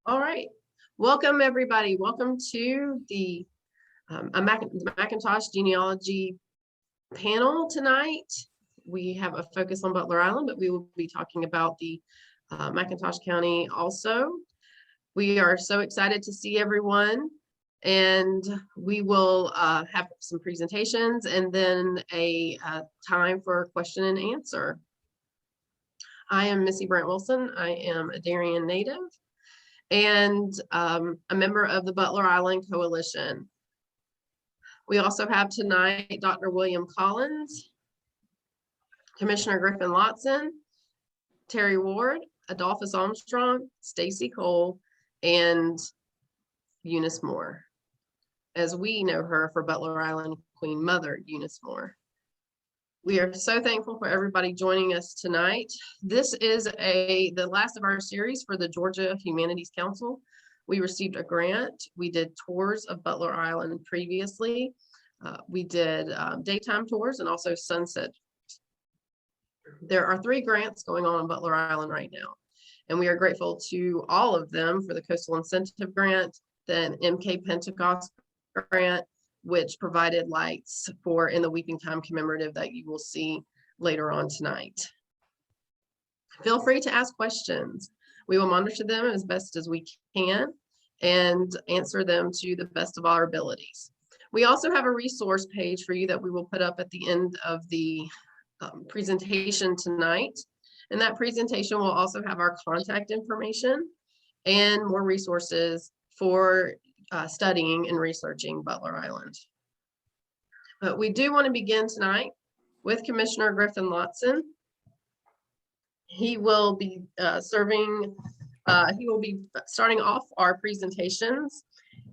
All right. Welcome, everybody. Welcome to the McIntosh Genealogy panel tonight. We have a focus on Butler Island, but we will be talking about the McIntosh County also. We are so excited to see everyone, and we will have some presentations and then a time for question and answer. I am Missy Brandt-Wilson. I am a Darien native and a member of the Butler Island Coalition. We also have tonight Dr. William Collins, Commissioner Griffin Lotson, Terri Ward, Adolphus Armstrong, Stacy Cole, and Eunice Moore, as we know her for Butler Island Queen Mother, Eunice Moore. We are so thankful for everybody joining us tonight. This is the last of our series for the Georgia Humanities Council. We received a grant. We did tours of Butler Island previously. We did daytime tours and also sunset. There are 3 grants going on Butler Island right now, and we are grateful to all of them for the Coastal Incentive Grant, the MK Pentecost Grant, which provided lights for in the Weeping Time commemorative that you will see later on tonight. Feel free to ask questions. We will monitor them as best as we can and answer them to the best of our abilities. We also have a resource page for you that we will put up at the end of the presentation tonight. And that presentation will also have our contact information and more resources for studying and researching Butler Island. But we do want to begin tonight with Commissioner Griffin Lotson. He will be starting off our presentations.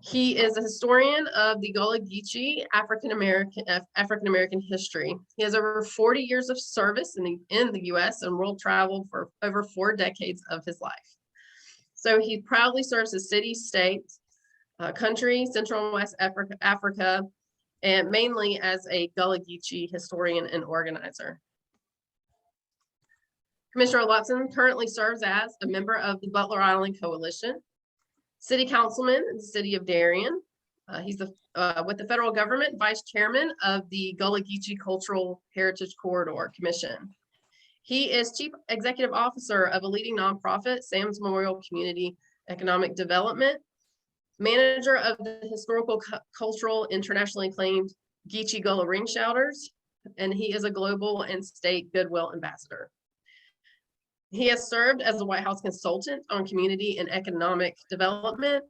He is a historian of the Gullah Geechee African American history. He has over 40 years of service in the U.S. and world travel for over 4 decades of his life. So he proudly serves as city, state, country, Central and West Africa, and mainly as a Gullah Geechee historian and organizer. Commissioner Lotson currently serves as a member of the Butler Island Coalition, city councilman in the city of Darien. He's with the federal government, vice chairman of the Gullah Geechee Cultural Heritage Corridor Commission. He is chief executive officer of a leading nonprofit, Sam's Memorial Community Economic Development, manager of the historical cultural internationally acclaimed Geechee Gullah Ring Shouters, and he is a global and state goodwill ambassador. He has served as a White House consultant on community and economic development.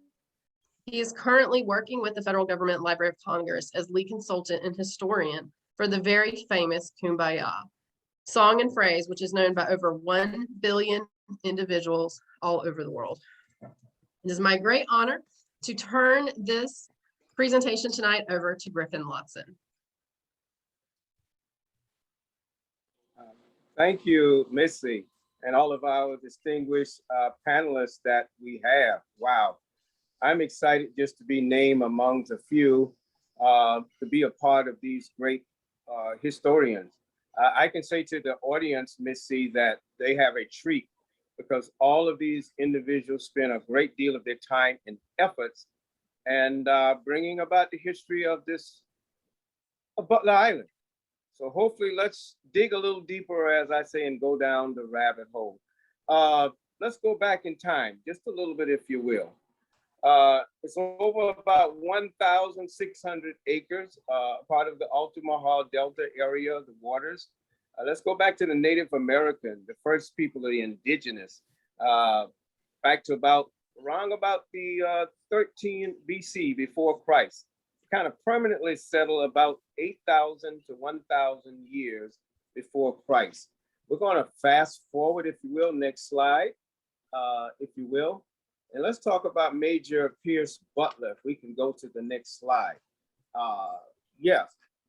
He is currently working with the federal government Library of Congress as lead consultant and historian for the very famous Kumbaya song and phrase, which is known by over 1 billion individuals all over the world. It is my great honor to turn this presentation tonight over to Griffin Lotson. Thank you, Missy, and all of our distinguished panelists that we have. Wow, I'm excited just to be named amongst a few to be a part of these great historians. I can say to the audience, Missy, that they have a treat because all of these individuals spend a great deal of their time and efforts and bringing about the history of this Butler Island. So hopefully let's dig a little deeper, as I say, and go down the rabbit hole. Let's go back in time, just a little bit, if you will. It's over about 1,600 acres, part of the Altamaha Delta area of the waters. Let's go back to the Native American, the first people, the indigenous, back to around about the 13 BC before Christ. Kind of permanently settled about 8,000 to 1,000 years before Christ. We're going to fast forward, if you will, next slide, if you will. And let's talk about Major Pierce Butler, if we can go to the next slide. Yeah,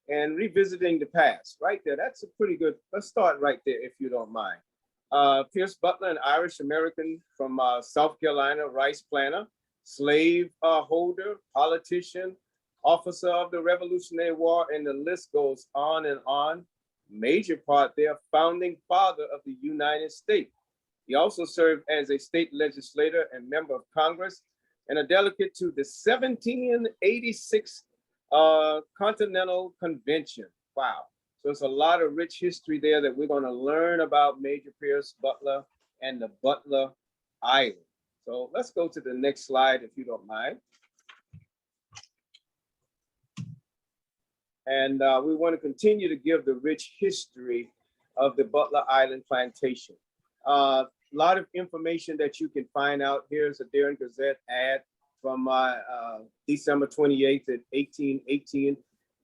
and revisiting the past, right there. That's a pretty good, let's start right there, if you don't mind. Pierce Butler, an Irish American from South Carolina, rice planter, slave holder, politician, officer of the Revolutionary War, and the list goes on and on. Major part there, founding father of the United States. He also served as a state legislator and member of Congress and a delegate to the 1786 Continental Convention. Wow. So it's a lot of rich history there that we're going to learn about Major Pierce Butler and the Butler Island. So let's go to the next slide, if you don't mind. And we want to continue to give the rich history of the Butler Island Plantation. A lot of information that you can find out. Here's a Darien Gazette ad from December 28th at 1818,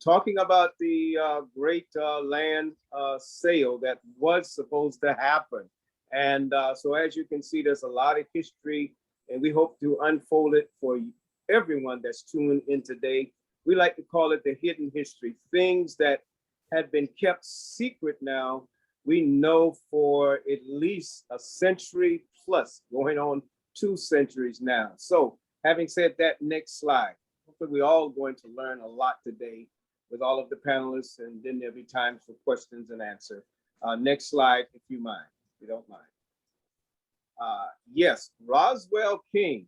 talking about the great land sale that was supposed to happen. And so as you can see, there's a lot of history, and we hope to unfold it for everyone that's tuned in today. We like to call it the hidden history, things that had been kept secret now. We know for at least a century plus, going on 2 centuries now. So having said that, next slide. Hopefully we're all going to learn a lot today with all of the panelists, and then there'll be time for questions and answer. Next slide, if you mind, if you don't mind. Yes, Roswell King.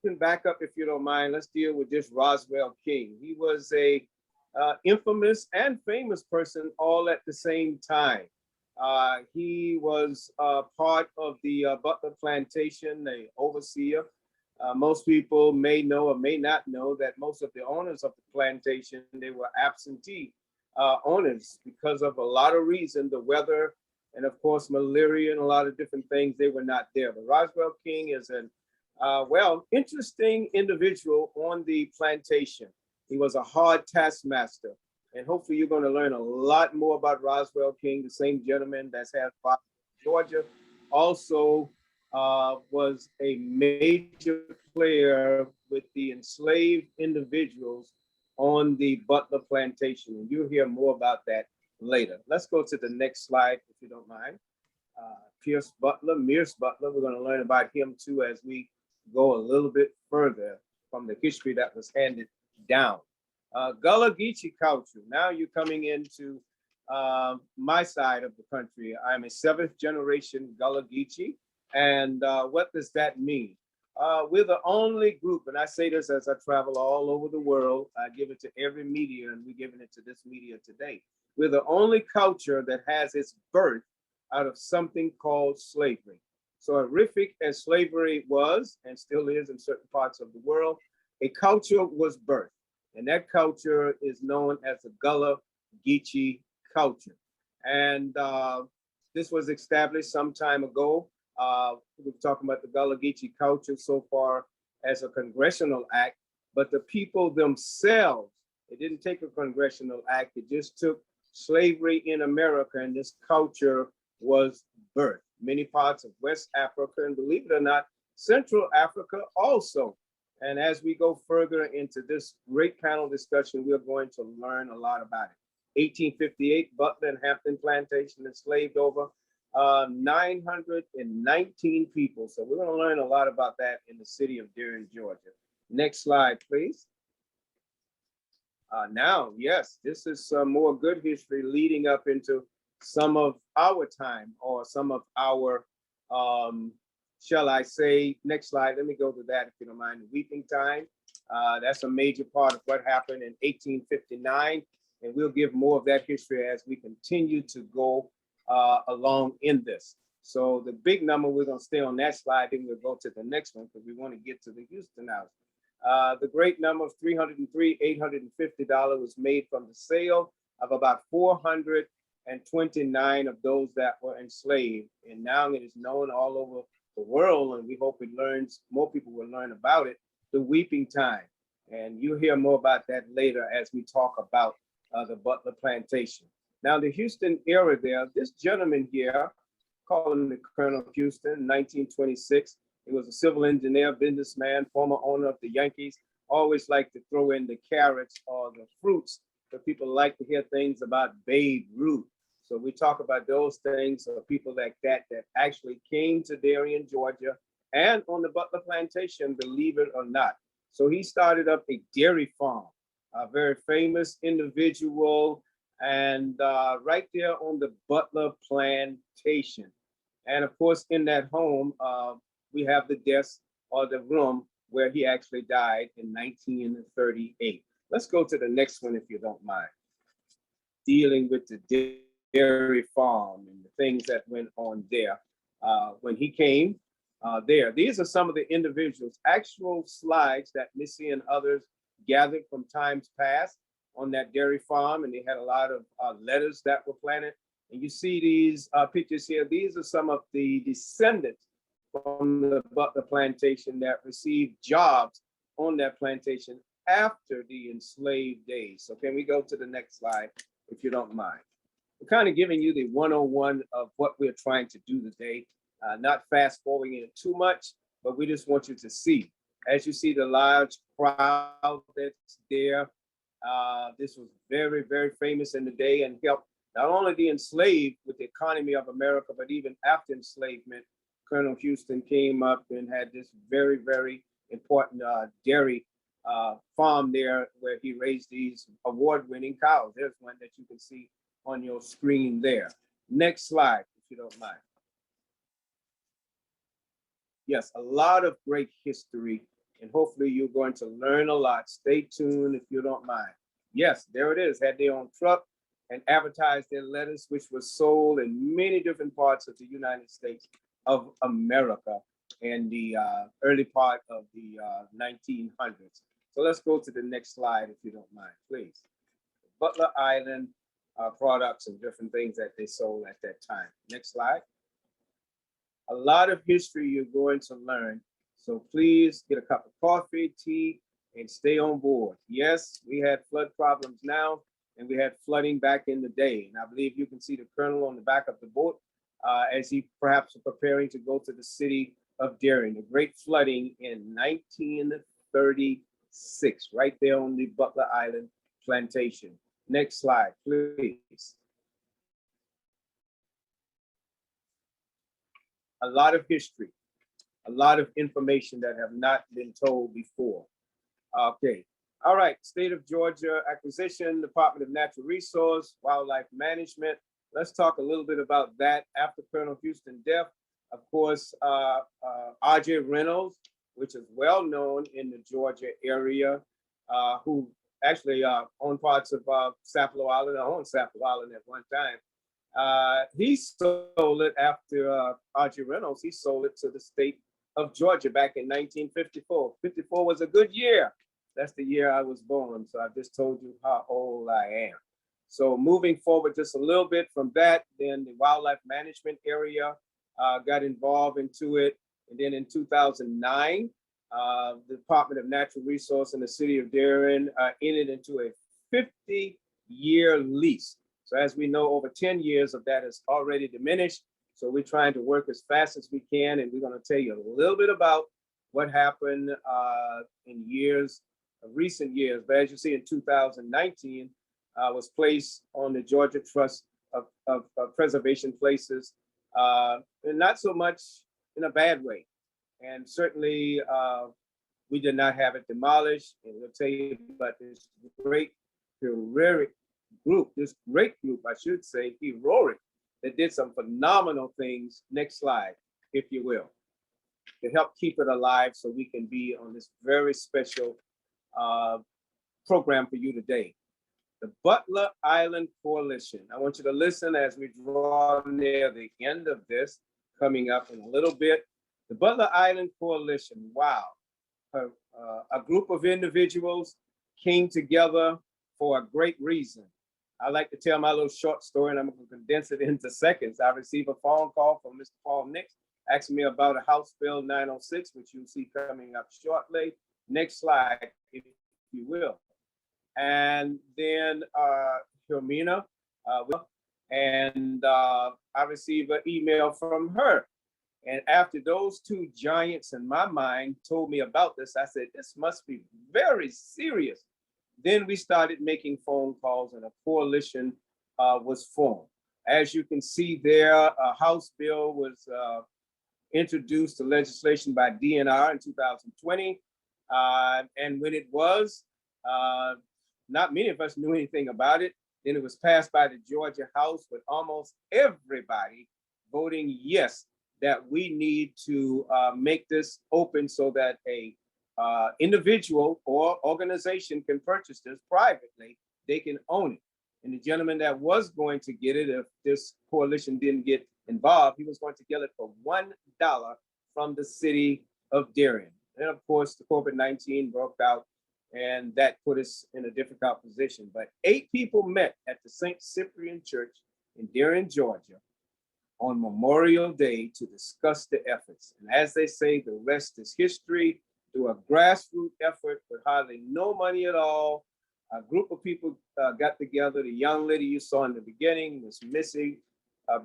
Can back up if you don't mind. Let's deal with this Roswell King. He was a infamous and famous person all at the same time. He was part of the Butler Plantation, the overseer. Most people may know or may not know that most of the owners of the plantation, they were absentee owners because of a lot of reasons, the weather, and of course, malaria and a lot of different things, they were not there. But Roswell King is an interesting individual on the plantation. He was a hard taskmaster, and hopefully you're going to learn a lot more about Roswell King, the same gentleman that's had Georgia, also was a major player with the enslaved individuals on the Butler Plantation, and you'll hear more about that later. Let's go to the next slide, if you don't mind. Pierce Butler, Pierce Butler, we're going to learn about him too as we go a little bit further from the history that was handed down. Gullah Geechee culture. Now you're coming into my side of the country. I'm a 7th generation Gullah Geechee. And what does that mean? We're the only group, and I say this as I travel all over the world. I give it to every media, and we're giving it to this media today. We're the only culture that has its birth out of something called slavery. So horrific as slavery was, and still is in certain parts of the world, a culture was birthed. And that culture is known as the Gullah Geechee culture. And this was established some time ago. We're talking about the Gullah Geechee culture so far as a congressional act, but the people themselves, it didn't take a congressional act, it just took slavery in America, and this culture was birthed. Many parts of West Africa, and believe it or not, Central Africa also. And as we go further into this great panel discussion, we're going to learn a lot about it. 1858, Butler and Hampton Plantation enslaved over 919 people. So we're going to learn a lot about that in the city of Darien, Georgia. Next slide, please. Now, yes, this is some more good history leading up into some of our time, or some of our, shall I say, next slide, let me go to that if you don't mind, weeping time. That's a major part of what happened in 1859, and we'll give more of that history as we continue to go along in this. So the big number, we're gonna stay on that slide, then we'll go to the next one because we want to get to the Houston house. The great number of $303,850 was made from the sale of about 429 of those that were enslaved. And now it is known all over the world, and we hope it learns, more people will learn about it, the weeping time. And you'll hear more about that later as we talk about the Butler Plantation. Now the Houston era there, this gentleman here, call him the Colonel of Houston, 1926. He was a civil engineer, businessman, former owner of the Yankees. Always like to throw in the carrots or the fruits, but people like to hear things about Babe Ruth. So we talk about those things, or people like that actually came to Darien, Georgia, and on the Butler Plantation, believe it or not. So he started up a dairy farm, a very famous individual, and right there on the Butler Plantation. And of course, in that home, we have the desk or the room where he actually died in 1938. Let's go to the next one if you don't mind. Dealing with the dairy farm and the things that went on there. When he came there, these are some of the individuals, actual slides that Missy and others gathered from times past on that dairy farm, and they had a lot of letters that were planted. And you see these pictures here. These are some of the descendants from the Butler plantation that received jobs on that plantation after the enslaved days. So can we go to the next slide, if you don't mind? We're kind of giving you the 101 of what we're trying to do today. Not fast forwarding it too much, but we just want you to see. As you see the large crowd that's there, this was very, very famous in the day and helped not only the enslaved with the economy of America, but even after enslavement, Colonel Houston came up and had this very, very important dairy farm there where he raised these award-winning cows. There's one that you can see on your screen there. Next slide, if you don't mind. Yes, a lot of great history, and hopefully you're going to learn a lot. Stay tuned if you don't mind. Yes, there it is. Had their own truck and advertised their letters, which was sold in many different parts of the United States of America in the early part of the 1900s. So let's go to the next slide, if you don't mind, please. Butler Island products and different things that they sold at that time. Next slide. A lot of history you're going to learn. So please get a cup of coffee, tea, and stay on board. Yes, we had flood problems now, and we had flooding back in the day. And I believe you can see the colonel on the back of the boat as he perhaps was preparing to go to the city of Darien. The great flooding in 1936, right there on the Butler Island Plantation. Next slide, please. A lot of history, a lot of information that have not been told before. Okay, all right, State of Georgia Acquisition, Department of Natural Resource, Wildlife Management. Let's talk a little bit about that after Colonel Houston's death. Of course, R.J. Reynolds, which is well known in the Georgia area, who actually owned parts of Sapelo Island, owned Sapelo Island at one time. He sold it after R.J. Reynolds, he sold it to the state of Georgia back in 1954. 54 was a good year. That's the year I was born. So I just told you how old I am. So moving forward just a little bit from that, then the wildlife management area got involved into it. And then in 2009, the Department of Natural Resource in the city of Darien entered into a 50-year lease. So as we know, over 10 years of that is already diminished. So we're trying to work as fast as we can. And we're going to tell you a little bit about what happened in recent years. But as you see in 2019, was placed on the Georgia Trust of Preservation Places, and not so much in a bad way. And certainly we did not have it demolished. And we'll tell you about this great heroic group, I should say, heroic, that did some phenomenal things. Next slide, if you will, to help keep it alive so we can be on this very special program for you today. The Butler Island Coalition. I want you to listen as we draw near the end of this, coming up in a little bit. The Butler Island Coalition, wow. A group of individuals came together for a great reason. I like to tell my little short story, and I'm going to condense it into seconds. I received a phone call from Mr. Paul Nix asking me about a House Bill 906, which you'll see coming up shortly. Next slide, if you will. And then Hermina, and I received an email from her. And after those two giants in my mind told me about this, I said, this must be very serious. Then we started making phone calls and a coalition was formed. As you can see there, a House bill was introduced to legislation by DNR in 2020. And when it was, not many of us knew anything about it. Then it was passed by the Georgia House with almost everybody voting yes that we need to make this open so that a individual or organization can purchase this privately. They can own it. And the gentleman that was going to get it, if this coalition didn't get involved, he was going to get it for $1 from the city of Darien. And of course, the COVID-19 broke out, and that put us in a difficult position. But 8 people met at the St. Cyprian Church in Darien, Georgia, on Memorial Day to discuss the efforts. And as they say, the rest is history. Through a grassroots effort with hardly no money at all, a group of people got together. The young lady you saw in the beginning, Miss Missy,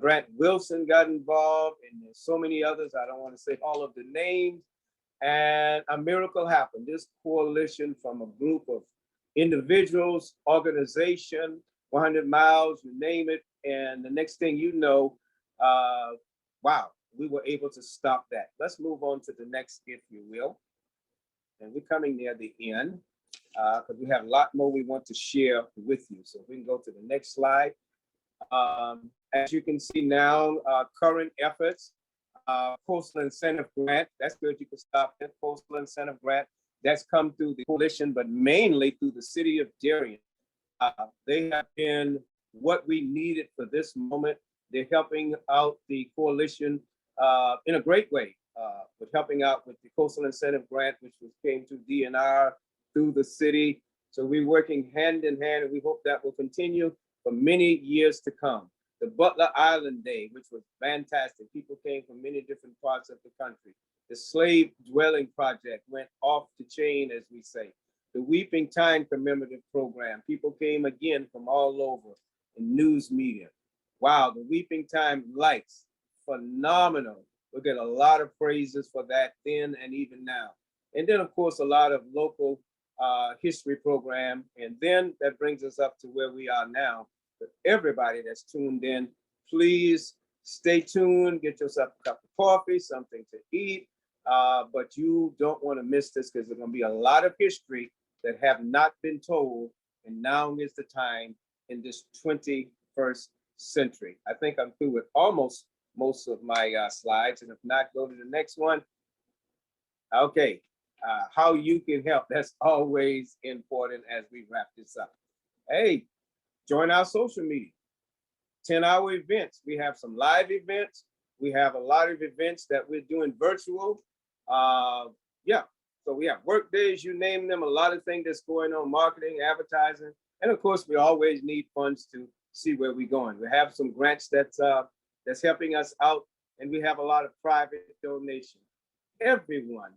Brandt-Wilson got involved, and there's so many others. I don't want to say all of the names. And a miracle happened. This coalition from a group of individuals, organization, 100 miles, you name it. And the next thing you know, wow, we were able to stop that. Let's move on to the next, if you will. And we're coming near the end because we have a lot more we want to share with you. So we can go to the next slide. As you can see now, current efforts, Coastal Incentive Grant, that's good, you can stop it. Coastal Incentive Grant, that's come through the coalition, but mainly through the city of Darien. They have been what we needed for this moment. They're helping out the coalition in a great way. With helping out with the Coastal Incentive Grant, which came to DNR through the city. So we're working hand in hand, and we hope that will continue for many years to come. The Butler Island Day, which was fantastic. People came from many different parts of the country. The Slave Dwelling Project went off the chain, as we say. The Weeping Time Commemorative Program, people came again from all over in news media. Wow, the Weeping Time lights, phenomenal. We'll get a lot of praises for that then and even now. And then, of course, a lot of local history program. And then that brings us up to where we are now. But everybody that's tuned in, please stay tuned, get yourself a cup of coffee, something to eat. But you don't want to miss this because there's going to be a lot of history that have not been told. And now is the time in this 21st century. I think I'm through with almost most of my slides, and if not, go to the next one. Okay, how you can help, that's always important as we wrap this up. Hey, join our social media, 10-hour events. We have some live events. We have a lot of events that we're doing virtual. Yeah, so we have work days, you name them, a lot of things that's going on, marketing, advertising. And of course, we always need funds to see where we're going. We have some grants that's helping us out, and we have a lot of private donations. Everyone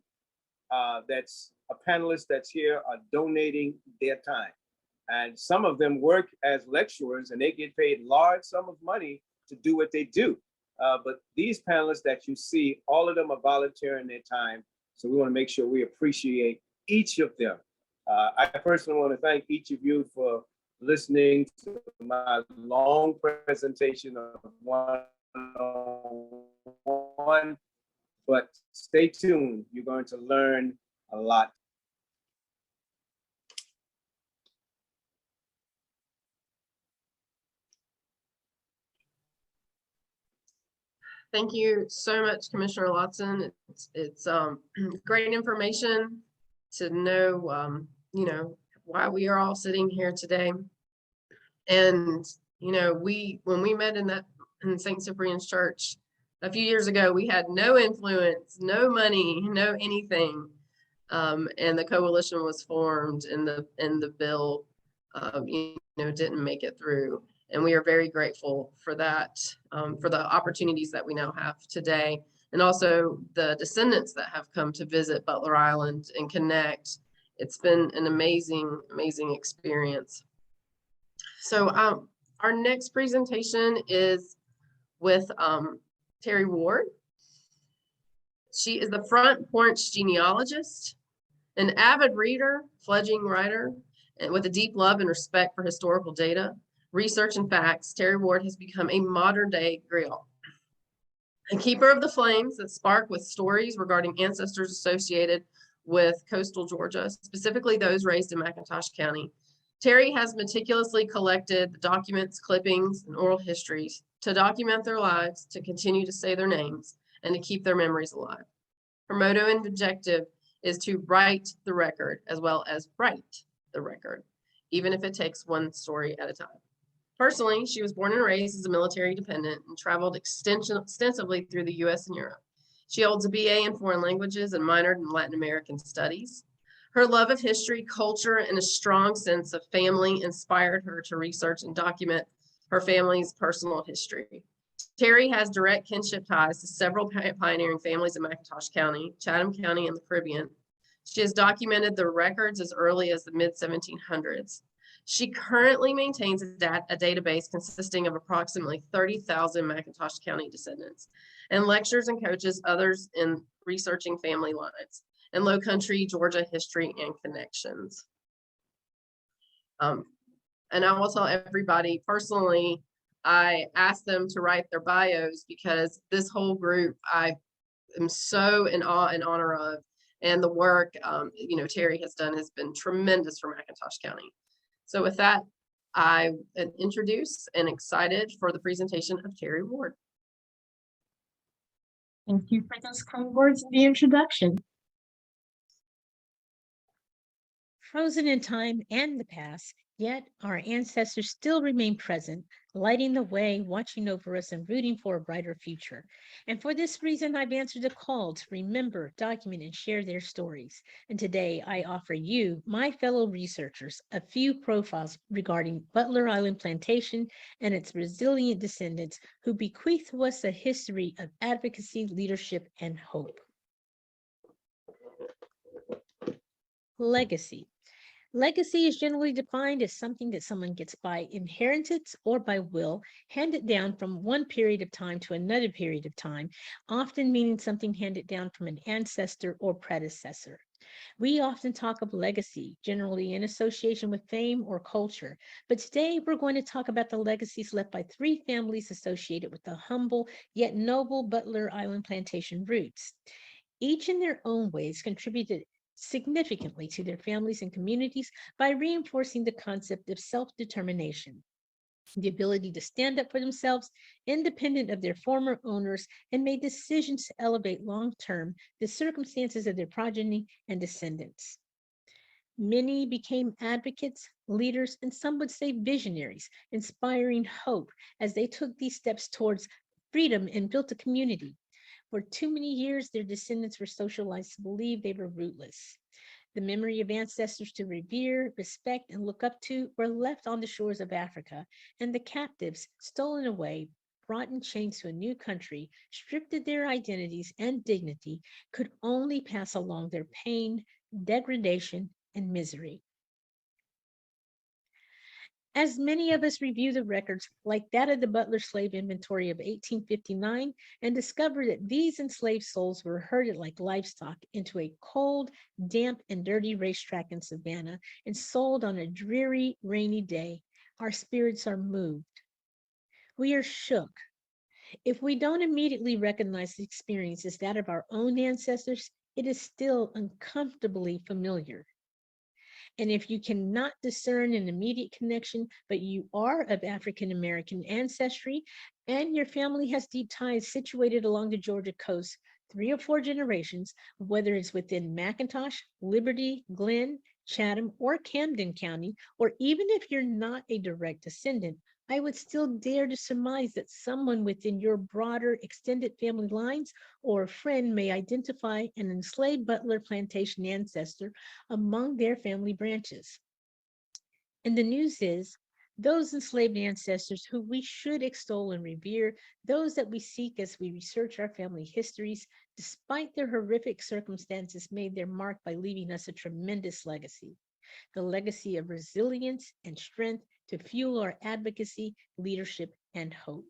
that's a panelist that's here are donating their time. And some of them work as lecturers, and they get paid large sum of money to do what they do. But these panelists that you see, all of them are volunteering their time. So we want to make sure we appreciate each of them. I personally want to thank each of you for listening to my long presentation of one, but stay tuned. You're going to learn a lot. Thank you so much, Commissioner Lotson. It's great information to know, you know, why we are all sitting here today. And, you know, when we met in St. Cyprian's Church a few years ago, we had no influence, no money, no anything. And the coalition was formed, and the bill, you know, didn't make it through. And we are very grateful for that, for the opportunities that we now have today, and also the descendants that have come to visit Butler Island and connect. It's been an amazing, amazing experience. So our next presentation is with Terri Ward. She is the Front Porch Genealogist, an avid reader, fledgling writer, and with a deep love and respect for historical data, research, and facts. Terri Ward has become a modern-day griot, a keeper of the flames that spark with stories regarding ancestors associated with coastal Georgia, specifically those raised in McIntosh County. Terri has meticulously collected the documents, clippings, and oral histories to document their lives, to continue to say their names, and to keep their memories alive. Her motto and objective is to write the record as well as write the record, even if it takes one story at a time. Personally, she was born and raised as a military dependent and traveled extensively through the US and Europe. She holds a BA in foreign languages and minored in Latin American studies. Her love of history, culture, and a strong sense of family inspired her to research and document her family's personal history. Terri has direct kinship ties to several pioneering families in McIntosh County, Chatham County, and the Caribbean. She has documented the records as early as the mid-1700s. She currently maintains a database consisting of approximately 30,000 McIntosh County descendants and lectures and coaches others in researching family lines and Low Country Georgia history and connections. And I will tell everybody personally, I asked them to write their bios because this whole group I am so in awe and honor of, and the work Terri has done has been tremendous for McIntosh County. So with that, I am introduced and excited for the presentation of Terri Ward. Thank you for those kind words in the introduction. Frozen in time and the past, yet our ancestors still remain present, lighting the way, watching over us, and rooting for a brighter future. And for this reason, I've answered the call to remember, document, and share their stories. And today, I offer you, my fellow researchers, a few profiles regarding Butler Island Plantation and its resilient descendants who bequeath to us a history of advocacy, leadership, and hope. Legacy. Legacy is generally defined as something that someone gets by inheritance or by will, handed down from one period of time to another period of time, often meaning something handed down from an ancestor or predecessor. We often talk of legacy, generally in association with fame or culture, but today we're going to talk about the legacies left by three families associated with the humble yet noble Butler Island Plantation roots. Each in their own ways contributed significantly to their families and communities by reinforcing the concept of self-determination, the ability to stand up for themselves, independent of their former owners, and made decisions to elevate long-term the circumstances of their progeny and descendants. Many became advocates, leaders, and some would say visionaries, inspiring hope as they took these steps towards freedom and built a community. For too many years, their descendants were socialized to believe they were rootless. The memory of ancestors to revere, respect, and look up to were left on the shores of Africa, and the captives, stolen away, brought in chains to a new country, stripped of their identities and dignity, could only pass along their pain, degradation, and misery. As many of us review the records like that of the Butler slave inventory of 1859 and discover that these enslaved souls were herded like livestock into a cold, damp, and dirty racetrack in Savannah and sold on a dreary, rainy day, our spirits are moved. We are shook. If we don't immediately recognize the experience as that of our own ancestors, it is still uncomfortably familiar. And if you cannot discern an immediate connection, but you are of African American ancestry and your family has deep ties situated along the Georgia coast, 3 or 4 generations, whether it's within McIntosh, Liberty, Glenn, Chatham, or Camden County, or even if you're not a direct descendant, I would still dare to surmise that someone within your broader extended family lines or a friend may identify an enslaved Butler Plantation ancestor among their family branches. And the news is, those enslaved ancestors who we should extol and revere, those that we seek as we research our family histories, despite their horrific circumstances, made their mark by leaving us a tremendous legacy. The legacy of resilience and strength to fuel our advocacy, leadership, and hope.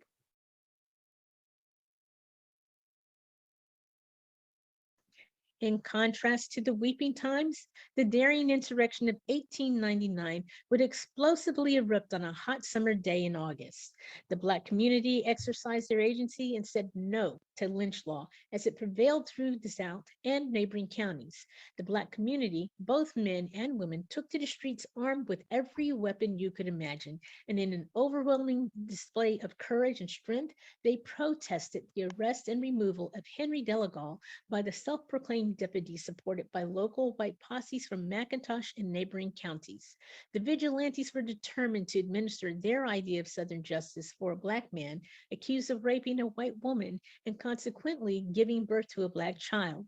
In contrast to the weeping times, the daring insurrection of 1899 would explosively erupt on a hot summer day in August. The Black community exercised their agency and said no to lynch law as it prevailed through the South and neighboring counties. The Black community, both men and women, took to the streets armed with every weapon you could imagine, and in an overwhelming display of courage and strength, they protested the arrest and removal of Henry Delagal by the self-proclaimed deputy supported by local white posses from McIntosh and neighboring counties. The vigilantes were determined to administer their idea of Southern justice for a Black man accused of raping a white woman and consequently giving birth to a Black child.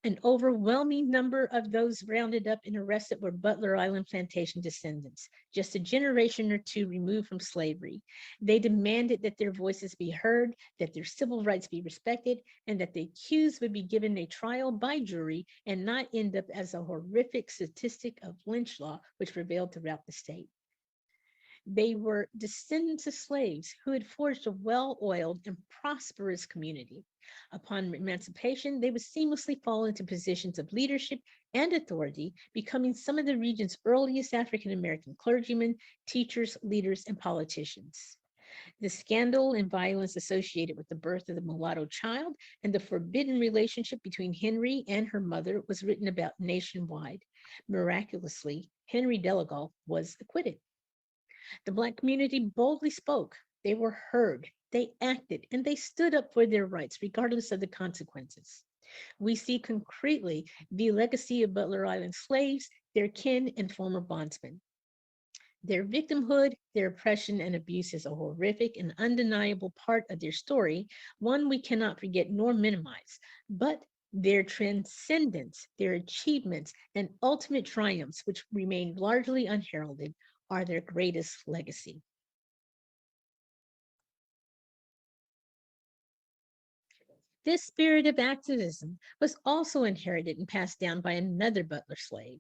An overwhelming number of those rounded up and arrested were Butler Island Plantation descendants, just a generation or two removed from slavery. They demanded that their voices be heard, that their civil rights be respected, and that the accused would be given a trial by jury and not end up as a horrific statistic of lynch law, which prevailed throughout the state. They were descendants of slaves who had forged a well-oiled and prosperous community. Upon emancipation, they would seamlessly fall into positions of leadership and authority, becoming some of the region's earliest African-American clergymen, teachers, leaders, and politicians. The scandal and violence associated with the birth of the mulatto child and the forbidden relationship between Henry and her mother was written about nationwide. Miraculously, Henry Delagal was acquitted. The Black community boldly spoke. They were heard, they acted, and they stood up for their rights, regardless of the consequences. We see concretely the legacy of Butler Island slaves, their kin, and former bondsmen. Their victimhood, their oppression, and abuse is a horrific and undeniable part of their story, one we cannot forget nor minimize. But their transcendence, their achievements, and ultimate triumphs, which remain largely unheralded, are their greatest legacy. This spirit of activism was also inherited and passed down by another Butler slave.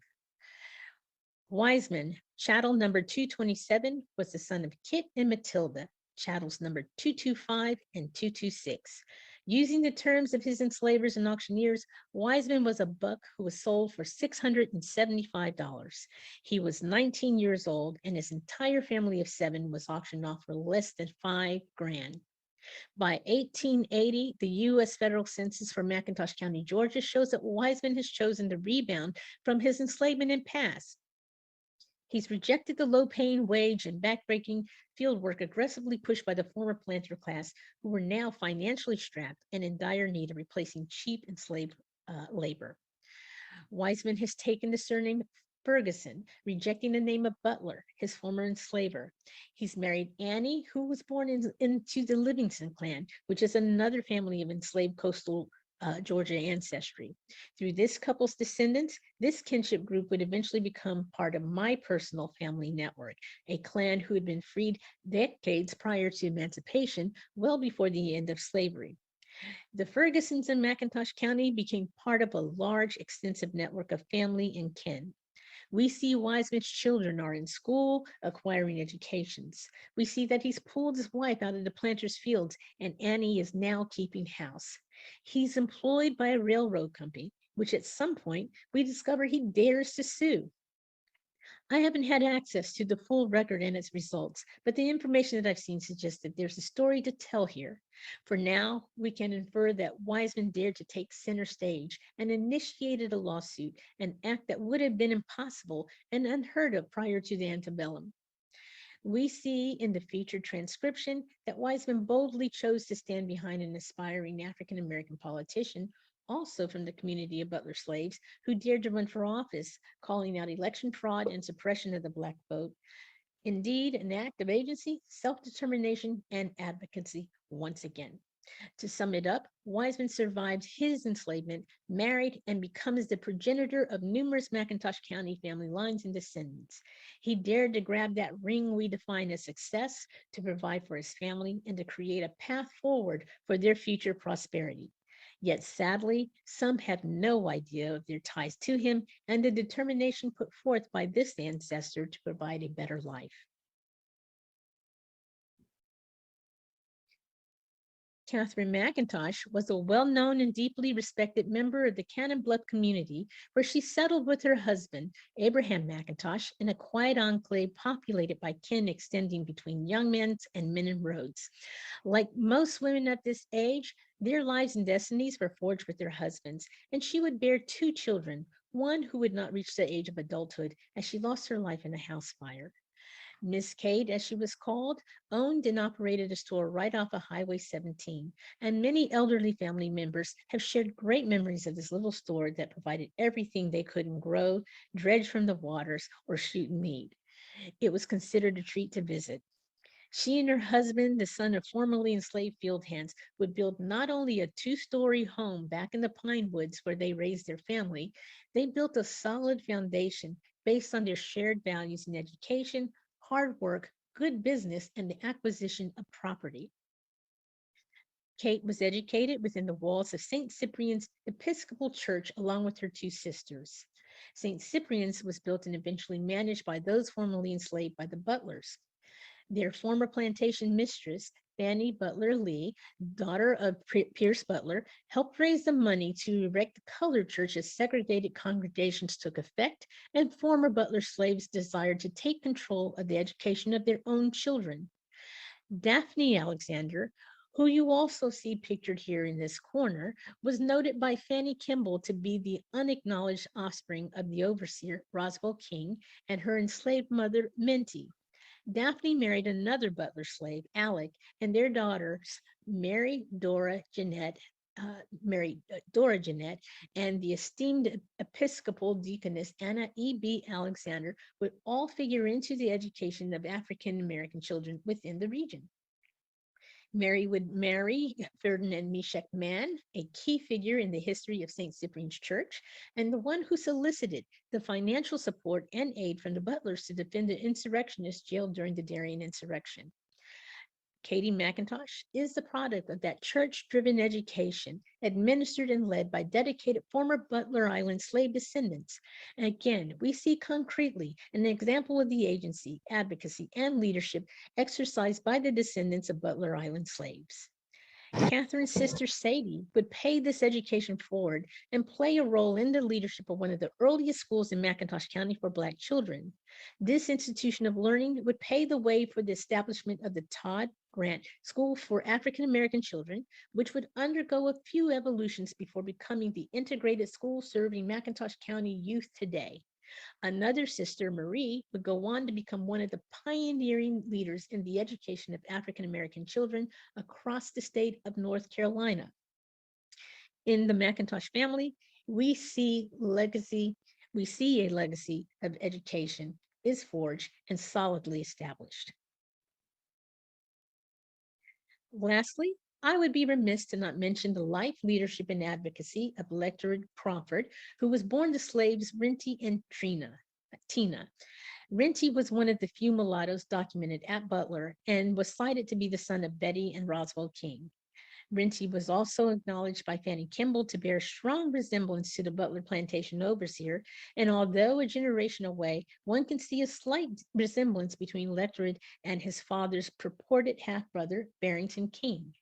Wiseman, chattel number 227, was the son of Kit and Matilda, chattels number 225 and 226. Using the terms of his enslavers and auctioneers, Wiseman was a buck who was sold for $675. He was 19 years old, and his entire family of 7 was auctioned off for less than $5 grand. By 1880, the U.S. federal census for McIntosh County, Georgia, shows that Wiseman has chosen to rebound from his enslavement and past. He's rejected the low-paying wage and backbreaking field work aggressively pushed by the former planter class, who were now financially strapped and in dire need of replacing cheap enslaved labor. Wiseman has taken the surname Ferguson, rejecting the name of Butler, his former enslaver. He's married Annie, who was born into the Livingston clan, which is another family of enslaved coastal Georgia ancestry. Through this couple's descendants, this kinship group would eventually become part of my personal family network, a clan who had been freed decades prior to emancipation, well before the end of slavery. The Fergusons in McIntosh County became part of a large, extensive network of family and kin. We see Wiseman's children are in school, acquiring educations. We see that he's pulled his wife out of the planter's fields, and Annie is now keeping house. He's employed by a railroad company, which at some point we discover he dares to sue. I haven't had access to the full record and its results, but the information that I've seen suggests that there's a story to tell here. For now, we can infer that Wiseman dared to take center stage and initiated a lawsuit, an act that would have been impossible and unheard of prior to the antebellum. We see in the featured transcription that Wiseman boldly chose to stand behind an aspiring African-American politician, also from the community of Butler slaves, who dared to run for office, calling out election fraud and suppression of the Black vote. Indeed, an act of agency, self-determination, and advocacy once again. To sum it up, Wiseman survives his enslavement, married, and becomes the progenitor of numerous McIntosh County family lines and descendants. He dared to grab that ring we define as success, to provide for his family, and to create a path forward for their future prosperity. Yet sadly, some have no idea of their ties to him and the determination put forth by this ancestor to provide a better life. Catherine McIntosh was a well-known and deeply respected member of the Cannon Bluff community, where she settled with her husband, Abraham McIntosh, in a quiet enclave populated by kin extending between Young Men's and Menin Roads. Like most women at this age, their lives and destinies were forged with their husbands, and she would bear two children, one who would not reach the age of adulthood as she lost her life in a house fire. Miss Kate, as she was called, owned and operated a store right off of Highway 17, and many elderly family members have shared great memories of this little store that provided everything they couldn't grow, dredge from the waters, or shoot meat. It was considered a treat to visit. She and her husband, the son of formerly enslaved field hands, would build not only a two-story home back in the pine woods where they raised their family, they built a solid foundation based on their shared values in education, hard work, good business, and the acquisition of property. Kate was educated within the walls of St. Cyprian's Episcopal Church along with her two sisters. St. Cyprian's was built and eventually managed by those formerly enslaved by the Butlers. Their former plantation mistress, Fanny Butler Lee, daughter of Pierce Butler, helped raise the money to erect the colored church as segregated congregations took effect and former Butler slaves desired to take control of the education of their own children. Daphne Alexander, who you also see pictured here in this corner, was noted by Fanny Kimball to be the unacknowledged offspring of the overseer, Roswell King, and her enslaved mother, Minty. Daphne married another Butler slave, Alec, and their daughters, Dora Jeanette, and the esteemed Episcopal deaconess Anna E.B. Alexander would all figure into the education of African American children within the region. Mary would marry Ferdinand Meshach Mann, a key figure in the history of St. Cyprian's Church, and the one who solicited the financial support and aid from the Butlers to defend the insurrectionists jailed during the Darien insurrection. Katie McIntosh is the product of that church-driven education administered and led by dedicated former Butler Island slave descendants. And again, we see concretely an example of the agency, advocacy, and leadership exercised by the descendants of Butler Island slaves. Catherine's sister Sadie would pay this education forward and play a role in the leadership of one of the earliest schools in McIntosh County for Black children. This institution of learning would pave the way for the establishment of the Todd Grant School for African American Children, which would undergo a few evolutions before becoming the integrated school serving McIntosh County youth today. Another sister, Marie, would go on to become one of the pioneering leaders in the education of African American children across the state of North Carolina. In the McIntosh family, we see a legacy of education is forged and solidly established. Lastly, I would be remiss to not mention the life, leadership, and advocacy of Lector Crawford, who was born to slaves Renty and Tina. Renty was one of the few mulattoes documented at Butler and was cited to be the son of Betty and Roswell King. Renty was also acknowledged by Fanny Kimball to bear strong resemblance to the Butler plantation overseer, and although a generation away, one can see a slight resemblance between Lector and his father's purported half-brother, Barrington King.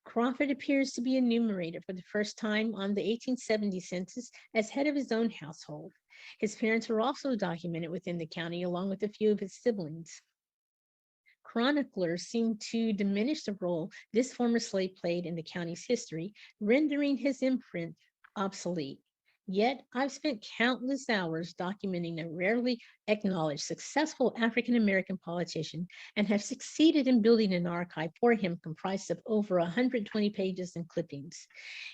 Crawford appears to be enumerated for the first time on the 1870 census as head of his own household. His parents were also documented within the county along with a few of his siblings. Chroniclers seem to diminish the role this former slave played in the county's history, rendering his imprint obsolete. Yet, I've spent countless hours documenting a rarely acknowledged successful African-American politician and have succeeded in building an archive for him comprised of over 120 pages and clippings.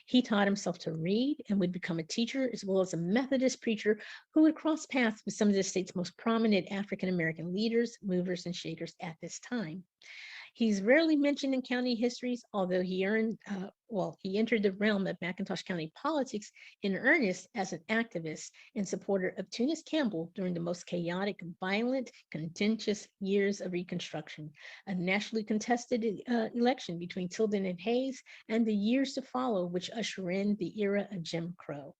He taught himself to read and would become a teacher as well as a Methodist preacher who would cross paths with some of the state's most prominent African-American leaders, movers, and shakers at this time. He's rarely mentioned in county histories, although he entered the realm of McIntosh County politics in earnest as an activist and supporter of Eunice Campbell during the most chaotic, violent, contentious years of Reconstruction, a nationally contested election between Tilden and Hayes, and the years to follow, which usher in the era of Jim Crow.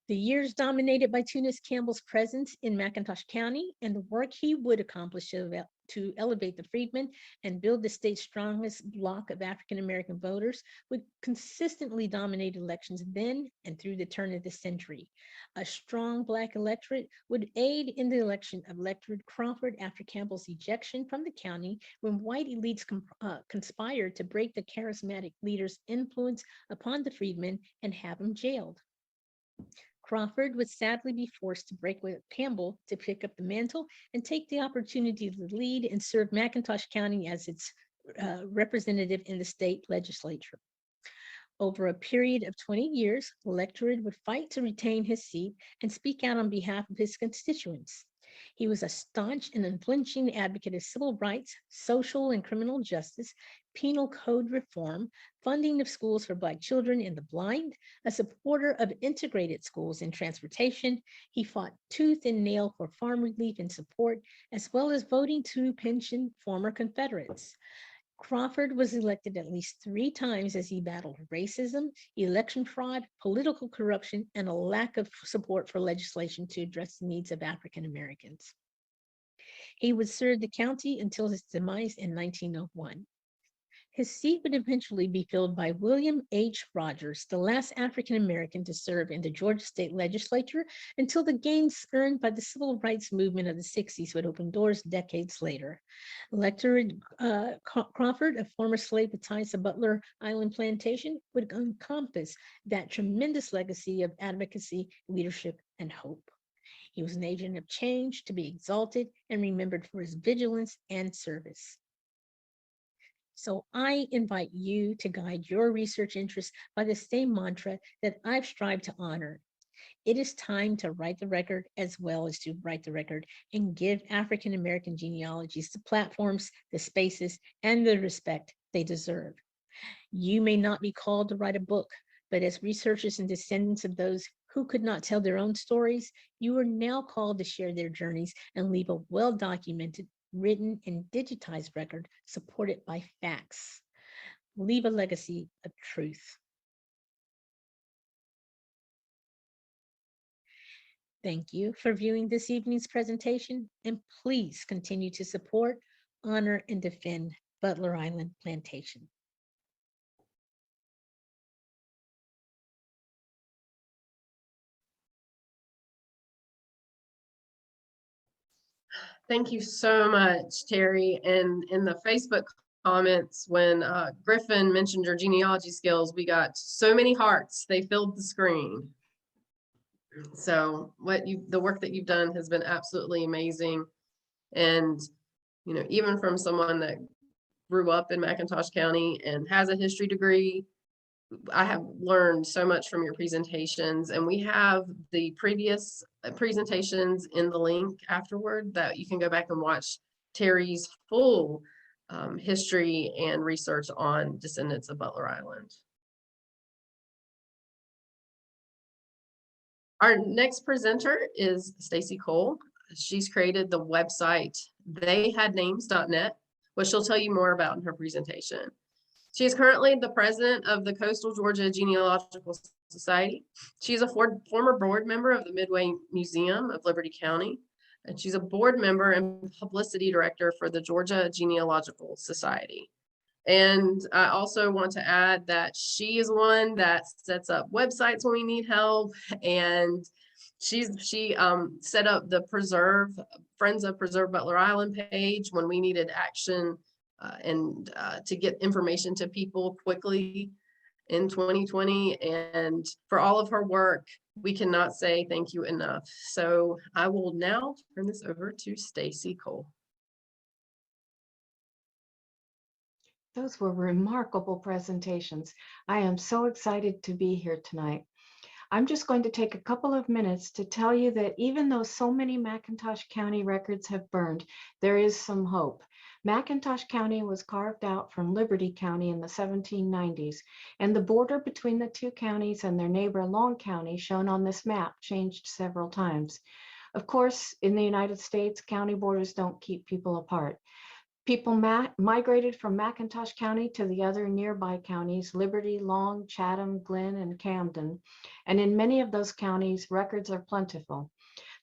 The years dominated by Eunice Campbell's presence in McIntosh County and the work he would accomplish to to elevate the freedmen and build the state's strongest bloc of African-American voters, would consistently dominate elections then and through the turn of the century. A strong Black electorate would aid in the election of elected Crawford after Campbell's ejection from the county, when white elites conspired to break the charismatic leader's influence upon the freedmen and have him jailed. Crawford would sadly be forced to break with Campbell to pick up the mantle and take the opportunity to lead and serve McIntosh County as its representative in the state legislature. Over a period of 20 years, the electorate would fight to retain his seat and speak out on behalf of his constituents. He was a staunch and unflinching advocate of civil rights, social and criminal justice, penal code reform, funding of schools for Black children and the blind, a supporter of integrated schools and transportation. He fought tooth and nail for farm relief and support, as well as voting to pension former Confederates. Crawford was elected at least 3 times as he battled racism, election fraud, political corruption, and a lack of support for legislation to address the needs of African Americans. He would serve the county until his demise in 1901. His seat would eventually be filled by William H. Rogers, the last African American to serve in the Georgia State Legislature until the gains earned by the civil rights movement of the 60s would open doors decades later. Elector Crawford, a former slave with ties to Butler Island Plantation, would encompass that tremendous legacy of advocacy, leadership, and hope. He was an agent of change to be exalted and remembered for his vigilance and service. So I invite you to guide your research interests by the same mantra that I've strived to honor. It is time to write the record as well as to write the record and give African American genealogies the platforms, the spaces, and the respect they deserve. You may not be called to write a book, but as researchers and descendants of those who could not tell their own stories, you are now called to share their journeys and leave a well-documented, written and digitized record supported by facts. Leave a legacy of truth. Thank you for viewing this evening's presentation, and please continue to support, honor, and defend Butler Island Plantation. Thank you so much, Terri. And in the Facebook comments, when Griffin mentioned your genealogy skills, we got so many hearts, they filled the screen. So the work that you've done has been absolutely amazing. And, you know, even from someone that grew up in McIntosh County and has a history degree, I have learned so much from your presentations, and we have the previous presentations in the link afterward that you can go back and watch Terri's full history and research on descendants of Butler Island. Our next presenter is Stacy Cole. She's created the website theyhadnames.net, which she'll tell you more about in her presentation. She is currently the president of the Coastal Georgia Genealogical Society. She's a former board member of the Midway Museum of Liberty County, and she's a board member and publicity director for the Georgia Genealogical Society. And I also want to add that she is one that sets up websites when we need help, and she set up the Friends of Preserve Butler Island page when we needed action and to get information to people quickly in 2020. And for all of her work, we cannot say thank you enough. So I will now turn this over to Stacy Cole. Those were remarkable presentations. I am so excited to be here tonight. I'm just going to take a couple of minutes to tell you that even though so many McIntosh County records have burned, there is some hope. McIntosh County was carved out from Liberty County in the 1790s, and the border between the two counties and their neighbor Long County, shown on this map, changed several times. Of course, in the United States, county borders don't keep people apart. People migrated from McIntosh County to the other nearby counties, Liberty, Long, Chatham, Glenn, and Camden. And in many of those counties, records are plentiful.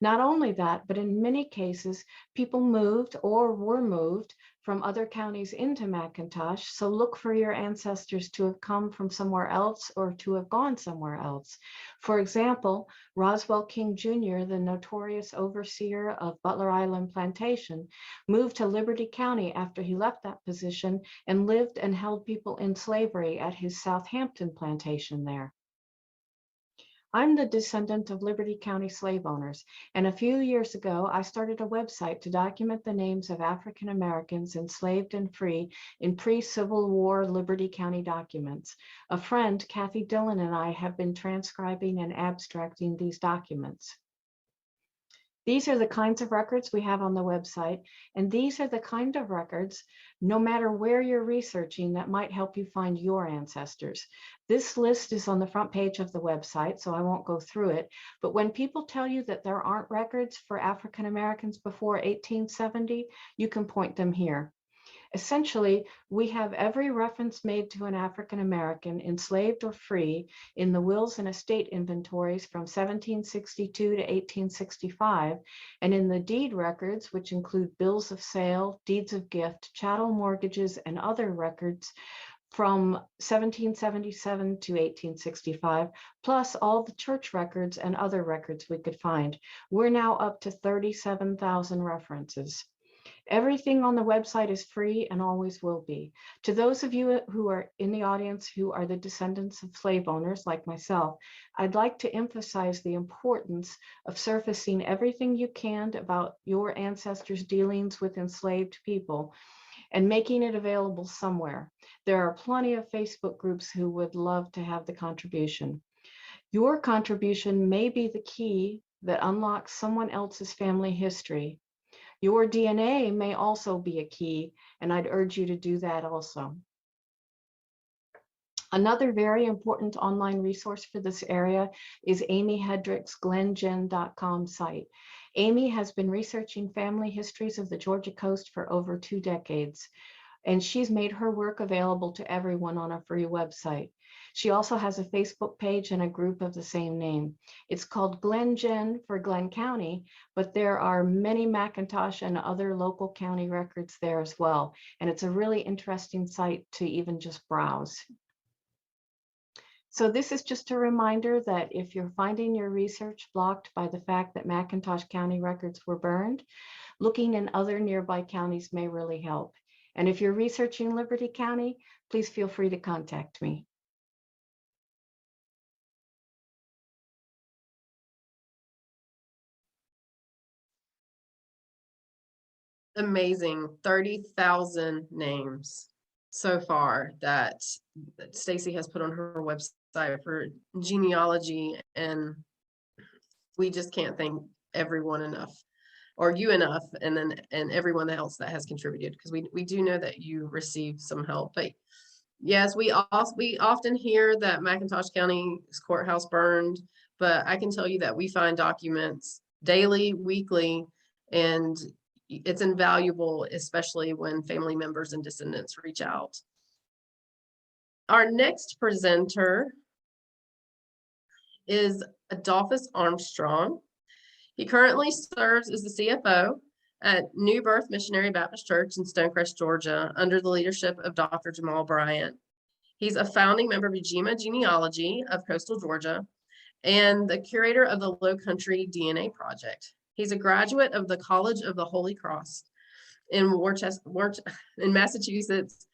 Not only that, but in many cases, people moved or were moved from other counties into McIntosh. So look for your ancestors to have come from somewhere else or to have gone somewhere else. For example, Roswell King Jr., the notorious overseer of Butler Island Plantation, moved to Liberty County after he left that position and lived and held people in slavery at his Southampton plantation there. I'm the descendant of Liberty County slave owners, and a few years ago, I started a website to document the names of African Americans enslaved and free in pre-Civil War Liberty County documents. A friend, Kathy Dillon, and I have been transcribing and abstracting these documents. These are the kinds of records we have on the website, and these are the kind of records, no matter where you're researching, that might help you find your ancestors. This list is on the front page of the website, so I won't go through it, but when people tell you that there aren't records for African Americans before 1870, you can point them here. Essentially, we have every reference made to an African American, enslaved or free, in the wills and estate inventories from 1762 to 1865, and in the deed records, which include bills of sale, deeds of gift, chattel mortgages, and other records from 1777 to 1865, plus all the church records and other records we could find. We're now up to 37,000 references. Everything on the website is free and always will be. To those of you who are in the audience who are the descendants of slave owners like myself, I'd like to emphasize the importance of surfacing everything you can about your ancestors' dealings with enslaved people and making it available somewhere. There are plenty of Facebook groups who would love to have the contribution. Your contribution may be the key that unlocks someone else's family history. Your DNA may also be a key, and I'd urge you to do that also. Another very important online resource for this area is Amy Hedrick's glengen.com site. Amy has been researching family histories of the Georgia coast for over 2 decades, and she's made her work available to everyone on a free website. She also has a Facebook page and a group of the same name. It's called GlenGen for Glenn County, but there are many McIntosh and other local county records there as well. And it's a really interesting site to even just browse. So this is just a reminder that if you're finding your research blocked by the fact that McIntosh County records were burned, looking in other nearby counties may really help. And if you're researching Liberty County, please feel free to contact me. Amazing, 30,000 names so far that Stacy has put on her website for genealogy, and we just can't thank everyone enough, or you enough, and everyone else that has contributed, because we do know that you received some help. But yes, we often hear that McIntosh County's courthouse burned, but I can tell you that we find documents daily, weekly, and it's invaluable, especially when family members and descendants reach out. Our next presenter is Adolphus Armstrong. He currently serves as the CFO at New Birth Missionary Baptist Church in Stonecrest, Georgia, under the leadership of Dr. Jamal Bryant. He's a founding member of Genealogy of Coastal Georgia and the curator of the Low Country DNA Project. He's a graduate of the College of the Holy Cross in Massachusetts,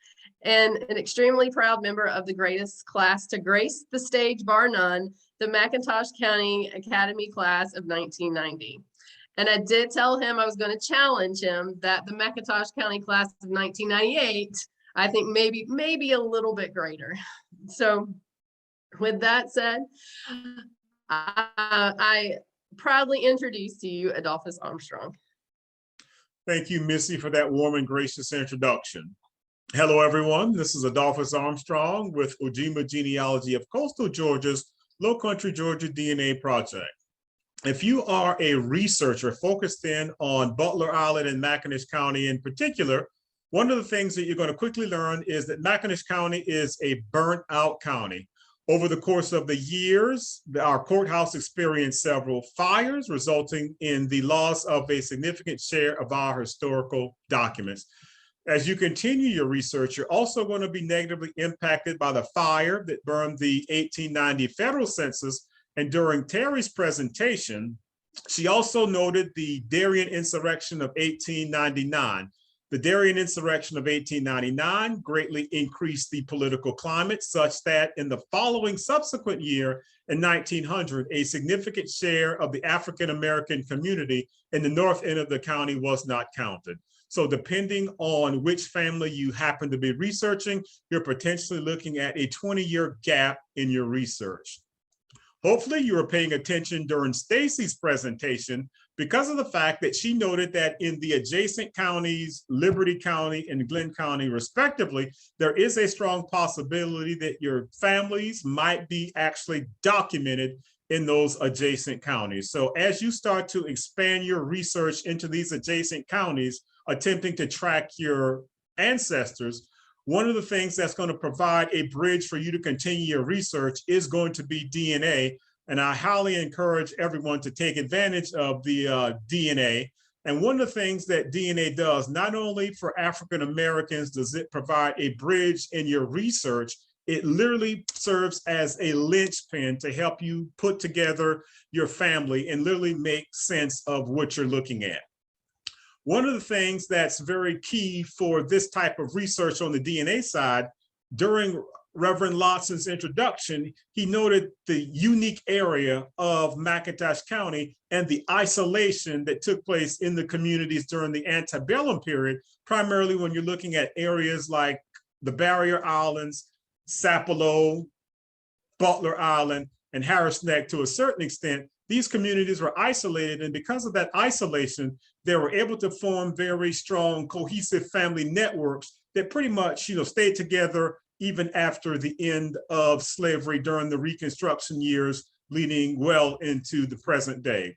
and an extremely proud member of the greatest class to grace the stage, bar none, the McIntosh County Academy class of 1990. And I did tell him I was going to challenge him that the McIntosh County class of 1998, I think maybe a little bit greater. So with that said, I proudly introduce to you Adolphus Armstrong. Thank you, Missy, for that warm and gracious introduction. Hello, everyone. This is Adolphus Armstrong with Ujima Genealogy of Coastal Georgia's Low Country Georgia DNA Project. If you are a researcher focused in on Butler Island and McIntosh County in particular, one of the things that you're going to quickly learn is that McIntosh County is a burnt out county. Over the course of the years, our courthouse experienced several fires, resulting in the loss of a significant share of our historical documents. As you continue your research, you're also going to be negatively impacted by the fire that burned the 1890 federal census. And during Terri's presentation, she also noted the Darien insurrection of 1899. The Darien insurrection of 1899 greatly increased the political climate, such that in the following subsequent year, in 1900, a significant share of the African-American community in the north end of the county was not counted. So depending on which family you happen to be researching, you're potentially looking at a 20-year gap in your research. Hopefully you were paying attention during Stacy's presentation, because of the fact that she noted that in the adjacent counties, Liberty County and Glenn County respectively, there is a strong possibility that your families might be actually documented in those adjacent counties. So as you start to expand your research into these adjacent counties, attempting to track your ancestors, one of the things that's going to provide a bridge for you to continue your research is going to be DNA. And I highly encourage everyone to take advantage of the DNA. And one of the things that DNA does, not only for African Americans, does it provide a bridge in your research, it literally serves as a linchpin to help you put together your family and literally make sense of what you're looking at. One of the things that's very key for this type of research on the DNA side, during Reverend Lotson's introduction, he noted the unique area of McIntosh County and the isolation that took place in the communities during the antebellum period, primarily when you're looking at areas like the Barrier Islands, Sapelo, Butler Island, and Harris Neck. To a certain extent, these communities were isolated, and because of that isolation, they were able to form very strong, cohesive family networks that pretty much, stayed together even after the end of slavery during the Reconstruction years, leading well into the present day.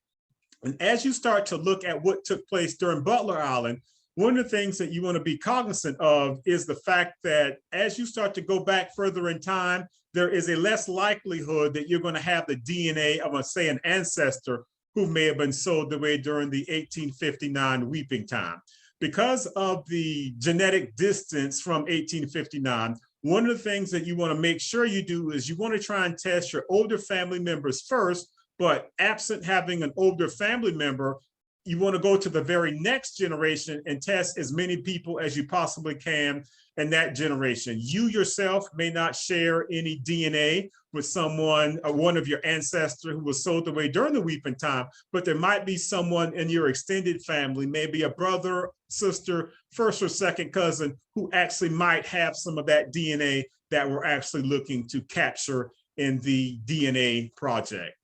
And as you start to look at what took place during Butler Island, one of the things that you want to be cognizant of is the fact that as you start to go back further in time, there is a less likelihood that you're going to have the DNA of, say, an ancestor who may have been sold away during the 1859 weeping time. Because of the genetic distance from 1859, one of the things that you want to make sure you do is you want to try and test your older family members first, but absent having an older family member, you want to go to the very next generation and test as many people as you possibly can in that generation. You yourself may not share any DNA with someone or one of your ancestors who was sold away during the weeping time, but there might be someone in your extended family, maybe a brother, sister, first or second cousin, who actually might have some of that DNA that we're actually looking to capture in the DNA project.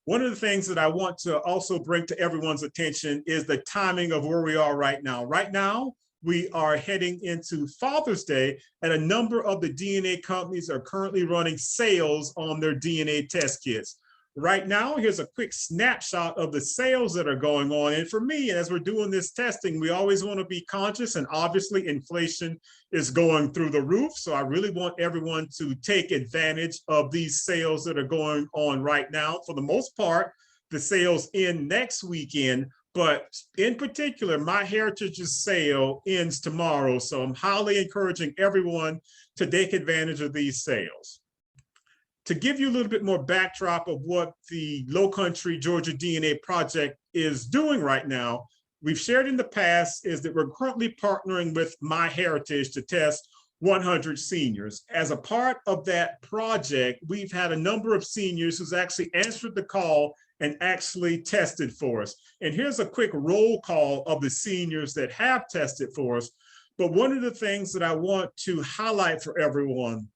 One of the things that I want to also bring to everyone's attention is the timing of where we are right now. Right now, we are heading into Father's Day, and a number of the DNA companies are currently running sales on their DNA test kits. Right now, here's a quick snapshot of the sales that are going on. And for me, as we're doing this testing, we always want to be conscious, and obviously inflation is going through the roof. So I really want everyone to take advantage of these sales that are going on right now. For the most part, the sales end next weekend, but in particular, My Heritage's sale ends tomorrow. So I'm highly encouraging everyone to take advantage of these sales. To give you a little bit more backdrop of what the Low Country Georgia DNA Project is doing right now, we've shared in the past is that we're currently partnering with MyHeritage to test 100 seniors. As a part of that project, we've had a number of seniors who's actually answered the call and actually tested for us. And here's a quick roll call of the seniors that have tested for us. But one of the things that I want to highlight for everyone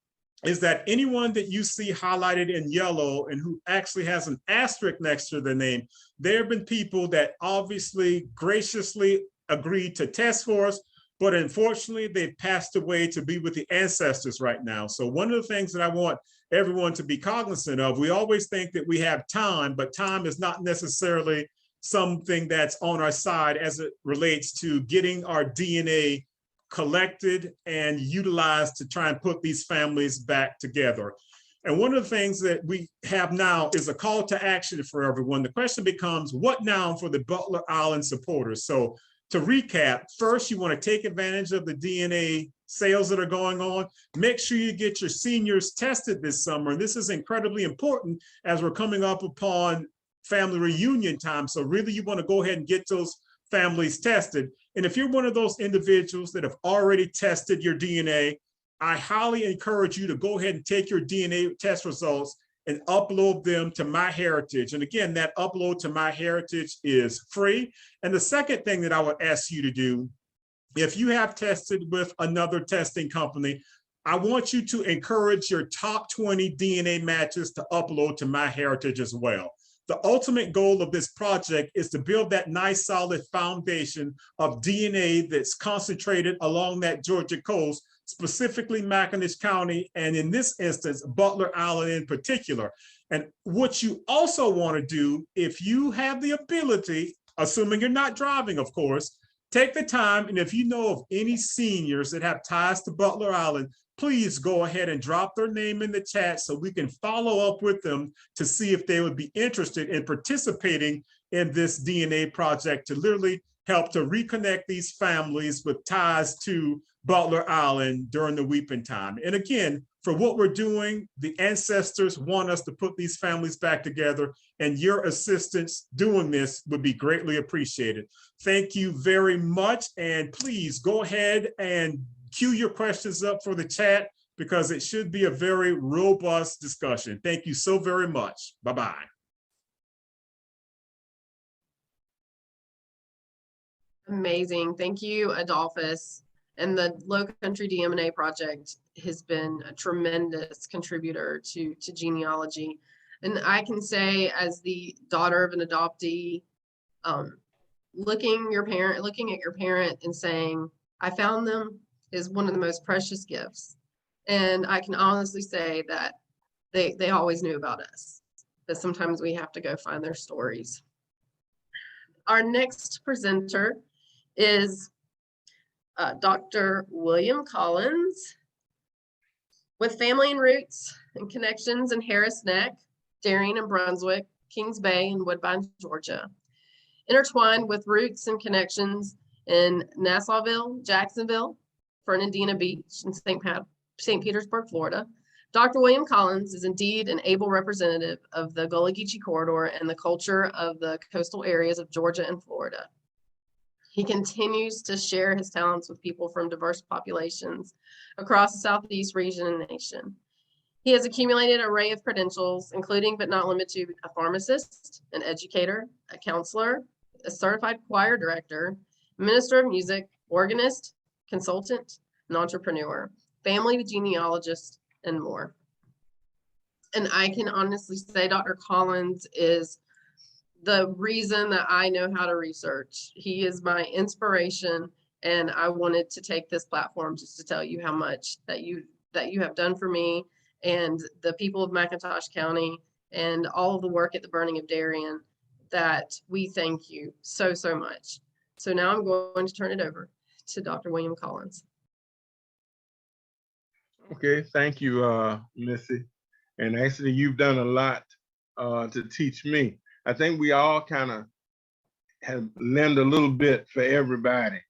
is that anyone that you see highlighted in yellow and who actually has an asterisk next to their name, there have been people that obviously graciously agreed to test for us, but unfortunately they've passed away to be with the ancestors right now. So one of the things that I want everyone to be cognizant of, we always think that we have time, but time is not necessarily something that's on our side as it relates to getting our DNA collected and utilized to try and put these families back together. And one of the things that we have now is a call to action for everyone. The question becomes, what now for the Butler Island supporters? So to recap, first, you want to take advantage of the DNA sales that are going on. Make sure you get your seniors tested this summer. And this is incredibly important as we're coming up upon family reunion time. So really, you want to go ahead and get those families tested. And if you're one of those individuals that have already tested your DNA, I highly encourage you to go ahead and take your DNA test results and upload them to MyHeritage. And again, that upload to MyHeritage is free. And the second thing that I would ask you to do, if you have tested with another testing company, I want you to encourage your top 20 DNA matches to upload to MyHeritage as well. The ultimate goal of this project is to build that nice solid foundation of DNA that's concentrated along that Georgia coast, specifically McIntosh County, and in this instance, Butler Island in particular. And what you also want to do, if you have the ability, assuming you're not driving, of course, take the time, and if you know of any seniors that have ties to Butler Island, please go ahead and drop their name in the chat so we can follow up with them to see if they would be interested in participating in this DNA project to literally help to reconnect these families with ties to Butler Island during the weeping time. And again, for what we're doing, the ancestors want us to put these families back together, and your assistance doing this would be greatly appreciated. Thank you very much. And please go ahead and queue your questions up for the chat because it should be a very robust discussion. Thank you so very much. Bye-bye. Amazing. Thank you, Adolphus. And the Low Country DNA project has been a tremendous contributor to genealogy. And I can say, as the daughter of an adoptee, looking at your parent and saying, I found them, is one of the most precious gifts. And I can honestly say that they always knew about us, but sometimes we have to go find their stories. Our next presenter is Dr. William Collins, with family and roots and connections in Harris Neck, Darien and Brunswick, Kings Bay, and Woodbine, Georgia. Intertwined with roots and connections in Nassauville, Jacksonville, Fernandina Beach, and St. Petersburg, Florida, Dr. William Collins is indeed an able representative of the Gullah Geechee corridor and the culture of the coastal areas of Georgia and Florida. He continues to share his talents with people from diverse populations across the Southeast region and nation. He has accumulated an array of credentials, including but not limited to a pharmacist, an educator, a counselor, a certified choir director, minister of music, organist, consultant, an entrepreneur, family genealogist, and more. And I can honestly say Dr. Collins is the reason that I know how to research. He is my inspiration, and I wanted to take this platform just to tell you how much that you have done for me and the people of McIntosh County and all of the work at the burning of Darien, that we thank you so, so much. So now I'm going to turn it over to Dr. William Collins. Okay, thank you, Missy. And actually, you've done a lot to teach me. I think we all kind of have lent a little bit for everybody.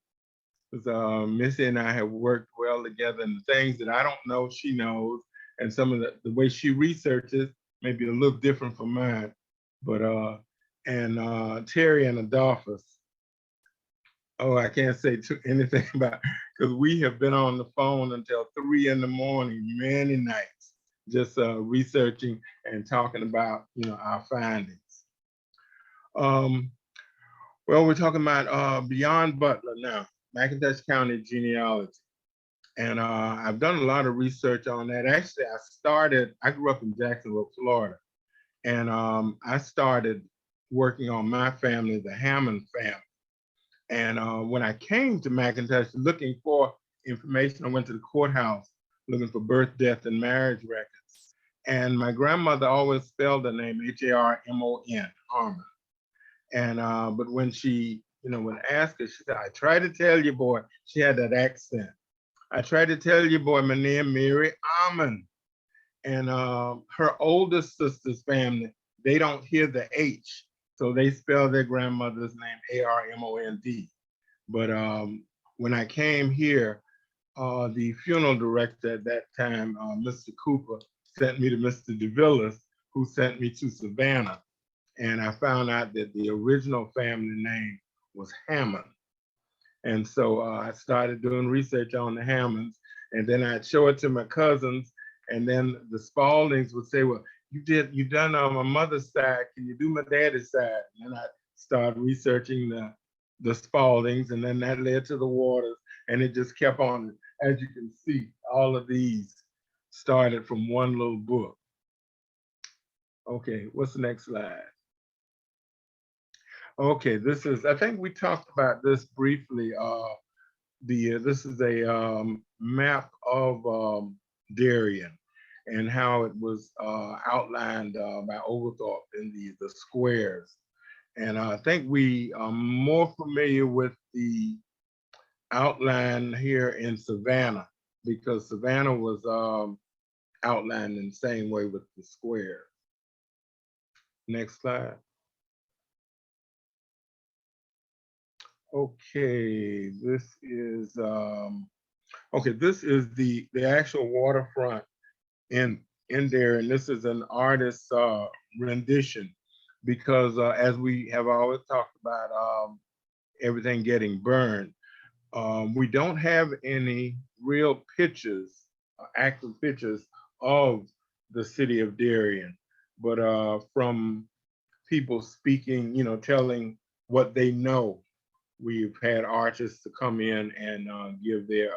Because Missy and I have worked well together, and the things that I don't know, she knows. And some of the way she researches may be a little different from mine. But, Terri and Adolphus, oh, I can't say anything about, because we have been on the phone until 3 in the morning, many nights, just researching and talking about, our findings. Well, we're talking about Beyond Butler now, McIntosh County genealogy. And I've done a lot of research on that. Actually, I grew up in Jacksonville, Florida. And I started working on my family, the Hammond family. And when I came to McIntosh looking for information, I went to the courthouse looking for birth, death, and marriage records. And my grandmother always spelled the name H-A-R-M-O-N, Harmon. And but when she, when I asked her, she said, I tried to tell you, boy, she had that accent. I tried to tell you, boy, my name Mary Almond. And her oldest sister's family, they don't hear the H, so they spell their grandmother's name Armond. But when I came here, the funeral director at that time, Mr. Cooper, sent me to Mr. DeVillis, who sent me to Savannah. And I found out that the original family name was Hammond. And so I started doing research on the Hammonds, and then I'd show it to my cousins, and then the Spaldings would say, well, you done on my mother's side, can you do my daddy's side? And then I started researching the Spaldings, and then that led to the Waters, and it just kept on. As you can see, all of these started from one little book. Okay, what's the next slide? Okay, this is, I think we talked about this briefly. This is a map of Darien and how it was outlined by Oglethorpe in the squares. And I think we are more familiar with the outline here in Savannah, because Savannah was outlined in the same way with the square. Next slide. Okay, this is this is the actual waterfront in there, and this is an artist's rendition, because as we have always talked about everything getting burned, we don't have any real pictures, active pictures of the city of Darien, but from people speaking, telling what they know, we've had artists to come in and give their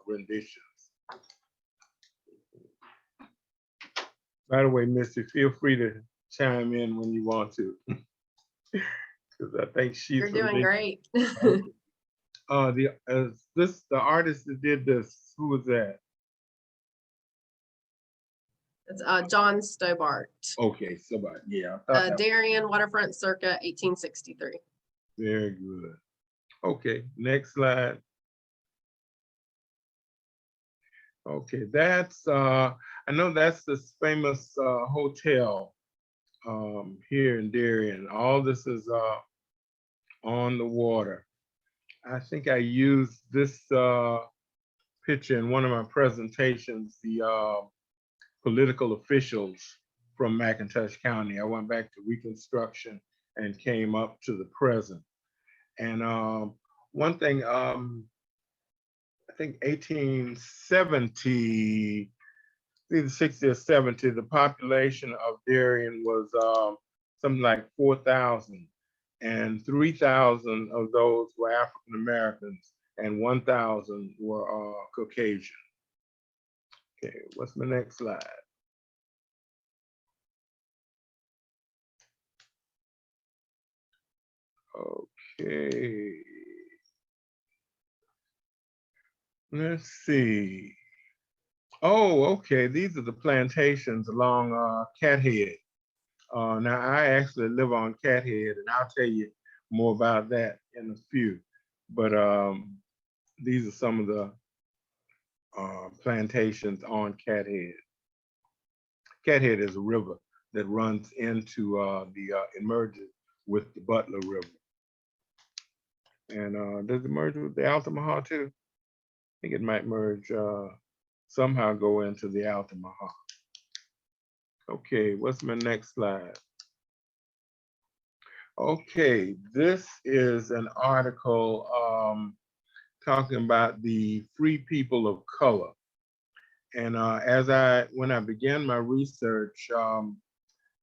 renditions. By the way, Missy, feel free to chime in when you want to, because I think she's. You're doing great. The artist that did this, who was that? It's John Stobart. Okay, somebody, yeah. Darien waterfront circa 1863. Very good. Okay, next slide. Okay, that's, I know that's this famous hotel here in Darien. All this is on the water. I think I used this picture in one of my presentations, the political officials from McIntosh County. I went back to Reconstruction and came up to the present. And one thing, I think 1870, either 60 or 70, the population of Darien was something like 4,000, and 3,000 of those were African Americans, and 1,000 were Caucasian. Okay, what's the next slide? Okay. Let's see. Oh, okay. These are the plantations along Cathead. Now, I actually live on Cathead, and I'll tell you more about that in a few. But these are some of the plantations on Cathead. Cathead is a river that runs into emerges with the Butler River. And does it merge with the Altamaha too? I think it might merge, somehow go into the Altamaha. Okay, what's my next slide? Okay, this is an article talking about the free people of color. And when I began my research,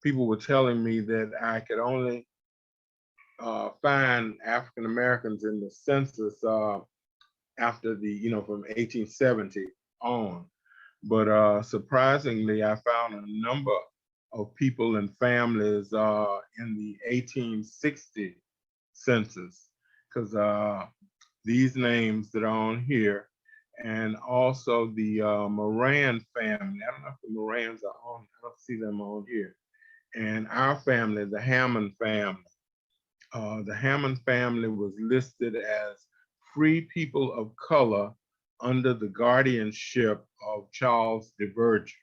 people were telling me that I could only find African Americans in the census after from 1870 on. But surprisingly, I found a number of people and families in the 1860 census, because these names that are on here, and also the Moran family. I don't know if the Morans are on, I don't see them on here. And our family, the Hammond family. The Hammond family was listed as free people of color under the guardianship of Charles de Verger.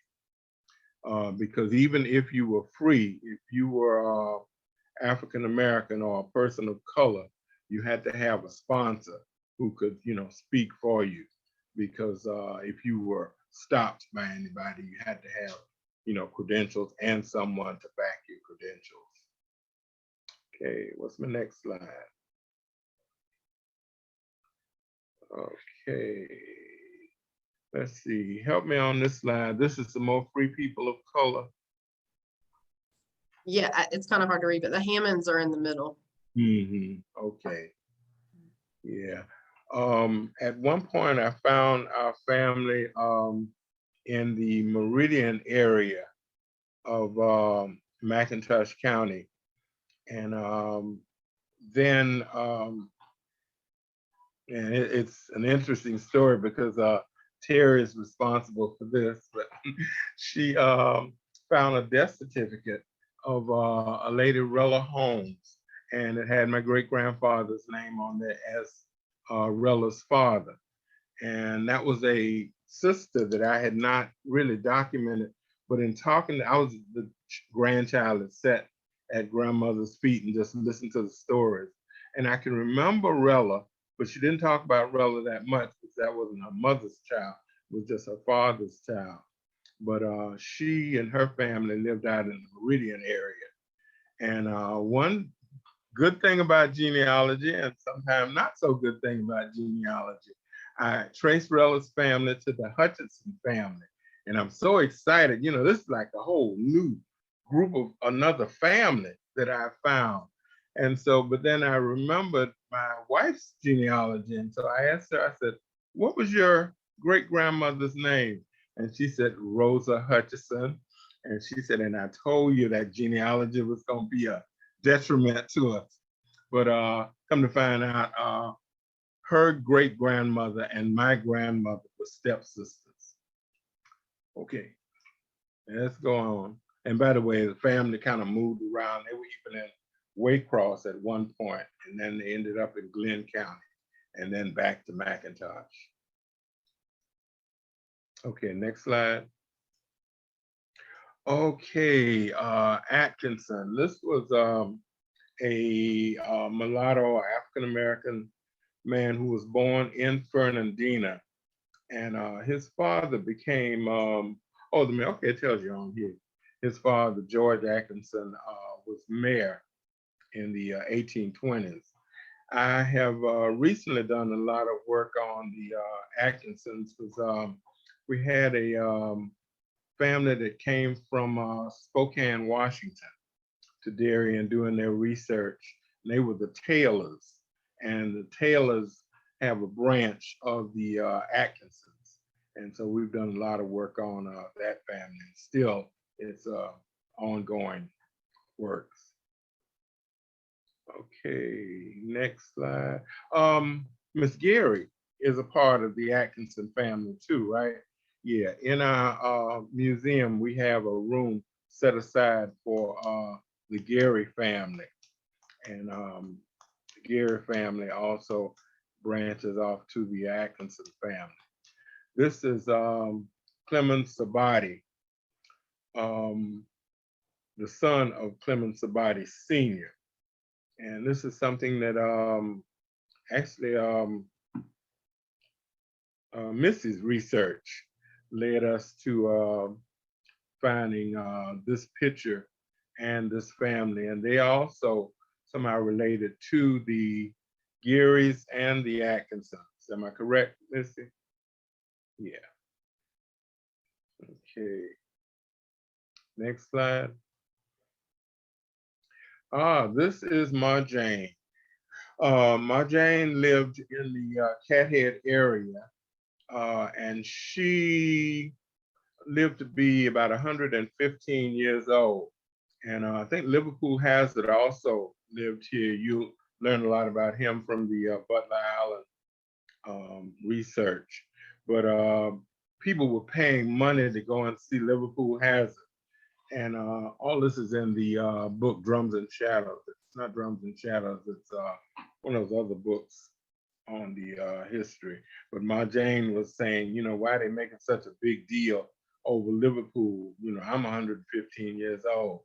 because even if you were free, if you were African American or a person of color, you had to have a sponsor who could, speak for you. Because if you were stopped by anybody, you had to have, credentials and someone to back your credentials. Okay, what's my next slide? Okay, let's see. Help me on this slide. This is some more free people of color. Yeah, it's kind of hard to read, but the Hammonds are in the middle. Okay. Yeah. At one point, I found our family in the Meridian area of McIntosh County. And then, and it's an interesting story because Terri is responsible for this, but she found a death certificate of a lady, Rella Holmes, and it had my great-grandfather's name on there as Rella's father. And that was a sister that I had not really documented, but in talking, I was the grandchild that sat at grandmother's feet and just listened to the stories. And I can remember Rella, but she didn't talk about Rella that much because that wasn't her mother's child, it was just her father's child. But she and her family lived out in the Meridian area. And one good thing about genealogy, and sometimes not so good thing about genealogy, I traced Rella's family to the Hutchinson family. And I'm so excited. This is like a whole new group of another family that I found. And so, but then I remembered my wife's genealogy. And so I asked her, I said, what was your great-grandmother's name? And she said, Rosa Hutchinson. And she said, and I told you that genealogy was going to be a detriment to us. But come to find out, her great-grandmother and my grandmother were stepsisters. Okay, let's go on. And by the way, the family kind of moved around. They were even in Waycross at one point, and then they ended up in Glenn County, and then back to McIntosh. Okay, next slide. Okay, Atkinson. This was a mulatto African-American man who was born in Fernandina. And his father became, okay, it tells you on here. His father, George Atkinson, was mayor in the 1820s. I have recently done a lot of work on the Atkinsons because we had a family that came from Spokane, Washington to Darien doing their research. And they were the Taylors, and the Taylors have a branch of the Atkinsons. And so we've done a lot of work on that family. Still, it's ongoing works. Okay, next slide. Miss Gary is a part of the Atkinson family too, right? Yeah, in our museum, we have a room set aside for the Gary family. And the Gary family also branches off to the Atkinson family. This is Clemens Sabati, the son of Clemens Sabati Sr. And this is something that actually Missy's research led us to finding this picture and this family. And they also somehow related to the Garys and the Atkinsons. Am I correct, Missy? Yeah. Okay. Next slide. This is Ma Jane. Ma Jane lived in the Cathead area, and she lived to be about 115 years old. And I think Liverpool Hazard also lived here. You'll learn a lot about him from the Butler Island research. But people were paying money to go and see Liverpool Hazard. And all this is in the book Drums and Shadows. It's not Drums and Shadows, it's one of those other books on the history. But Ma Jane was saying, why are they making such a big deal over Liverpool. You know, I'm 115 years old.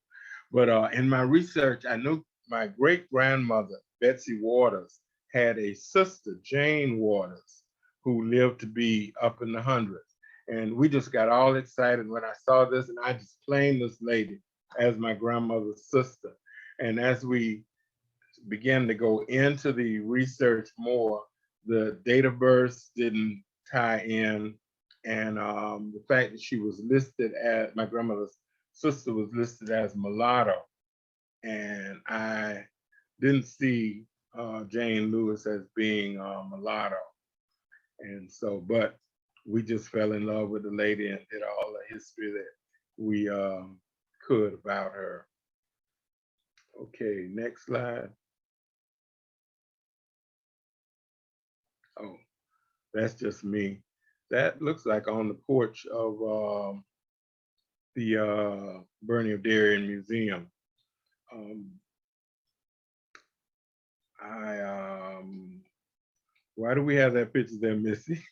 But in my research, I knew my great-grandmother, Betsy Waters, had a sister, Jane Waters, who lived to be up in the hundreds. And we just got all excited when I saw this, and I just claimed this lady as my grandmother's sister. And as we began to go into the research more, the date of birth didn't tie in. And the fact that she was listed as, my grandmother's sister was listed as mulatto. And I didn't see Jane Lewis as being mulatto. And so, but we just fell in love with the lady and did all the history that we could about her. Okay, next slide. Oh, that's just me. That looks like on the porch of the Bernie of Darien Museum. Why do we have that picture there, Missy?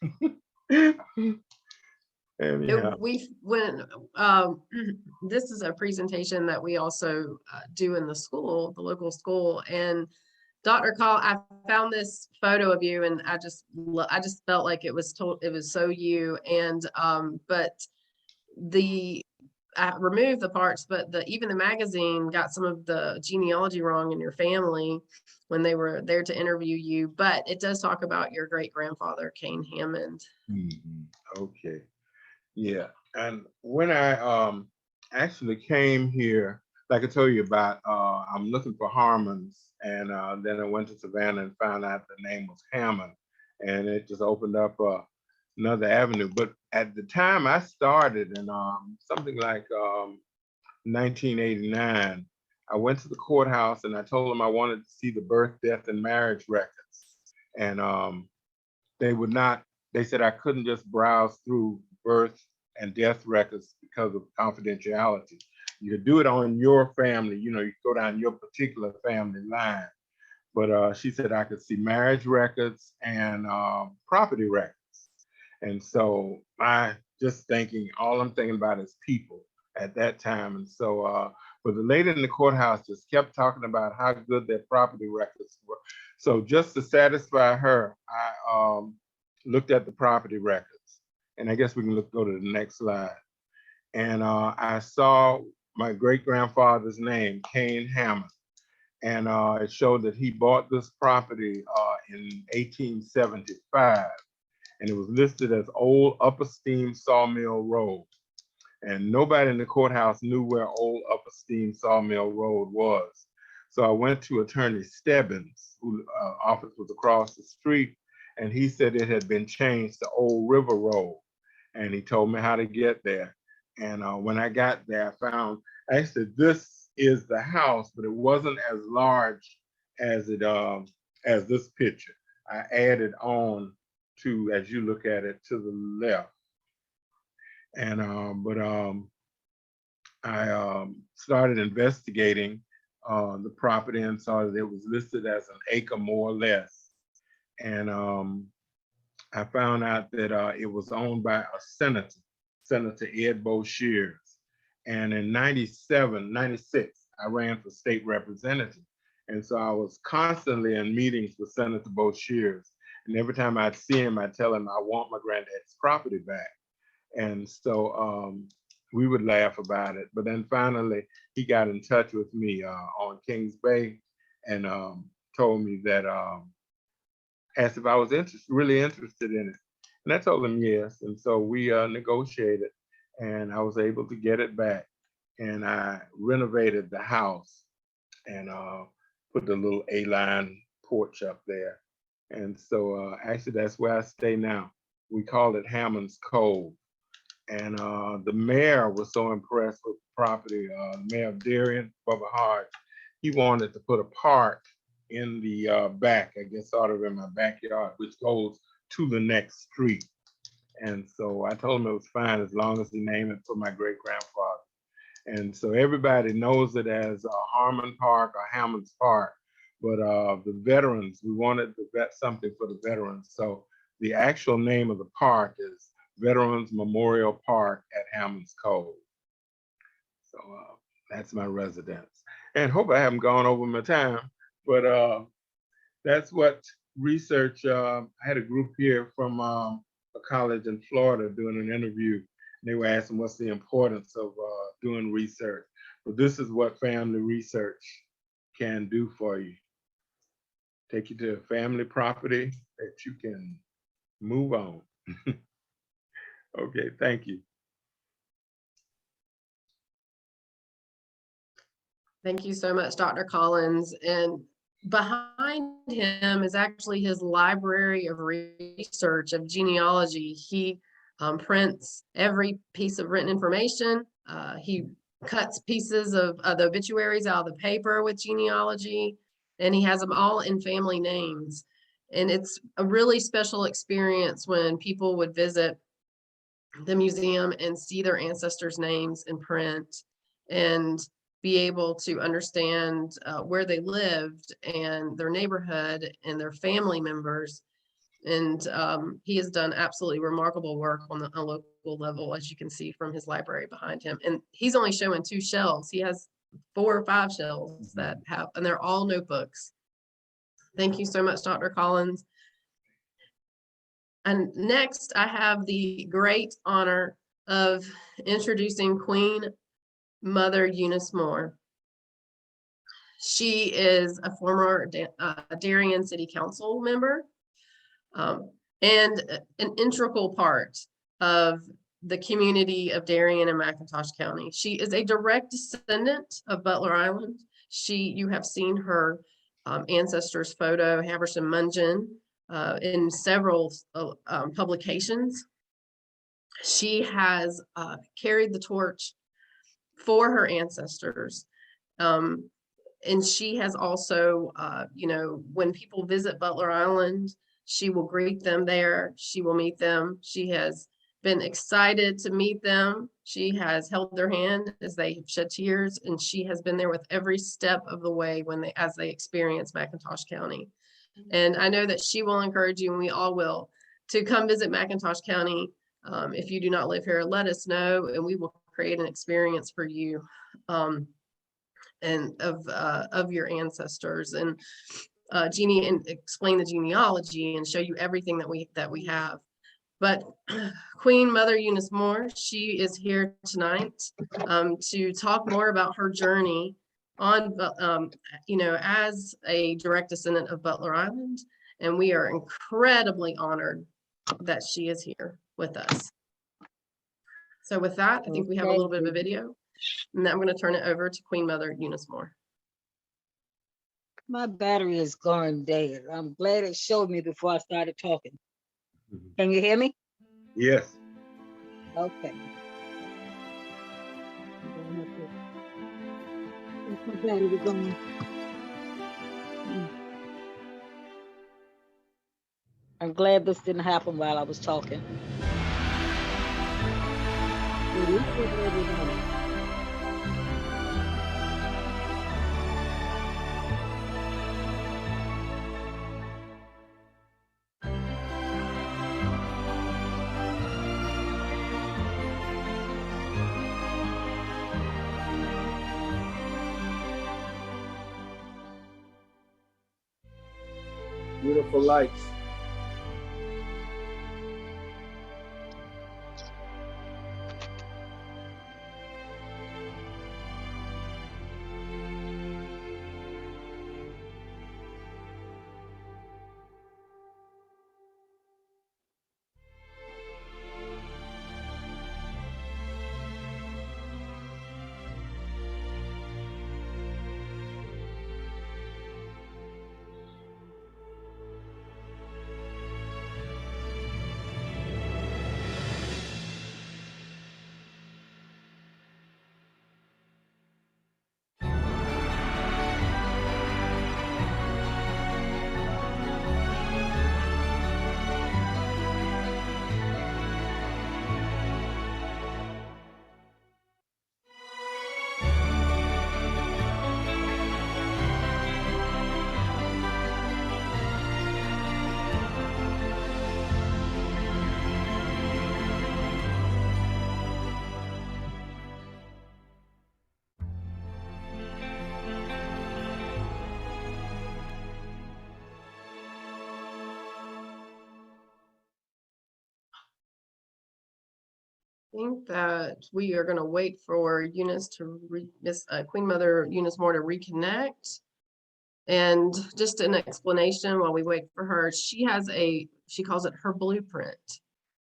Anyhow. This is a presentation that we also do in the school, the local school, and Dr. Call, I found this photo of you, and I just felt like it was so you. And but I removed the parts, but even the magazine got some of the genealogy wrong in your family when they were there to interview you. But it does talk about your great grandfather, Cain Hammond. Okay, yeah. And when I actually came here, like I told you about, I'm looking for Harmons, and then I went to Savannah and found out the name was Hammond, and it just opened up another avenue. But at the time I started in something like 1989, I went to the courthouse and I told them I wanted to see the birth, death, and marriage records. And they said I couldn't just browse through birth and death records because of confidentiality. You could do it on your family, you know, you go down your particular family line. But she said I could see marriage records and property records. And so all I'm thinking about is people at that time. And so, but the lady in the courthouse just kept talking about how good their property records were. So just to satisfy her, I looked at the property records. And I guess we can go to the next slide. And I saw my great-grandfather's name, Cain Hammond. And it showed that he bought this property in 1875. And it was listed as Old Upper Steam Sawmill Road. And nobody in the courthouse knew where Old Upper Steam Sawmill Road was. So I went to Attorney Stebbins, whose office was across the street, and he said it had been changed to Old River Road. And he told me how to get there. And when I got there, I found, actually, this is the house, but it wasn't as large as as this picture. I added on to, as you look at it, to the left. And I started investigating the property and saw that it was listed as an acre more or less. And I found out that it was owned by a senator, Senator Ed Boshears. And in 96, I ran for state representative. And so I was constantly in meetings with Senator Boshears. And every time I'd see him, I'd tell him I want my granddad's property back. And so we would laugh about it. But then finally, he got in touch with me on Kings Bay and told me that, asked if I was really interested in it. And I told him yes. And so we negotiated and I was able to get it back. And I renovated the house and put the little A-line porch up there. And so actually that's where I stay now. We call it Hammond's Cove. And the mayor was so impressed with the property, Mayor of Darien, Bubba Hart, he wanted to put a park in the back, I guess sort of in my backyard, which goes to the next street. And so I told him it was fine as long as he named it for my great-grandfather. And so everybody knows it as Harmon Park or Hammond's Park. But the veterans, we wanted to vet something for the veterans. So the actual name of the park is Veterans Memorial Park at Hammond's Cove. So that's my residence. And hope I haven't gone over my time, but that's what research. I had a group here from a college in Florida doing an interview. And they were asking what's the importance of doing research. But this is what family research can do for you. Take you to a family property that you can move on. Okay, thank you. Thank you so much, Dr. Collins. And behind him is actually his library of research of genealogy. He prints every piece of written information. He cuts pieces of the obituaries out of the paper with genealogy, and he has them all in family names. And it's a really special experience when people would visit the museum and see their ancestors' names in print and be able to understand where they lived and their neighborhood and their family members. And he has done absolutely remarkable work on a local level, as you can see from his library behind him. And he's only showing 2 shelves. He has 4 or 5 shelves that have, and they're all notebooks. Thank you so much, Dr. Collins. And next, I have the great honor of introducing Queen Mother Eunice Moore. She is a former Darien City Council member and an integral part of the community of Darien and McIntosh County. She is a direct descendant of Butler Island. You have seen her ancestors' photo, Haversham Mungeon, in several publications. She has carried the torch for her ancestors. And she has also, when people visit Butler Island, she will greet them there. She will meet them. She has been excited to meet them. She has held their hand as they have shed tears, and she has been there with every step of the way as they experience McIntosh County. And I know that she will encourage you, and we all will, to come visit McIntosh County. If you do not live here, let us know, and we will create an experience for you and of your ancestors, and and explain the genealogy and show you everything that we have. But Queen Mother Eunice Moore, she is here tonight to talk more about her journey on, as a direct descendant of Butler Island. And we are incredibly honored that she is here with us. So with that, I think we have a little bit of a video, and then I'm going to turn it over to Queen Mother Eunice Moore. My battery is going dead. I'm glad it showed me before I started talking. Can you hear me? Yes. Okay. My battery going. I'm glad this didn't happen while I was talking. Beautiful lights. think that we are going to wait for Eunice to Queen Mother Eunice Moore to reconnect. And just an explanation while we wait for her, she calls it her blueprint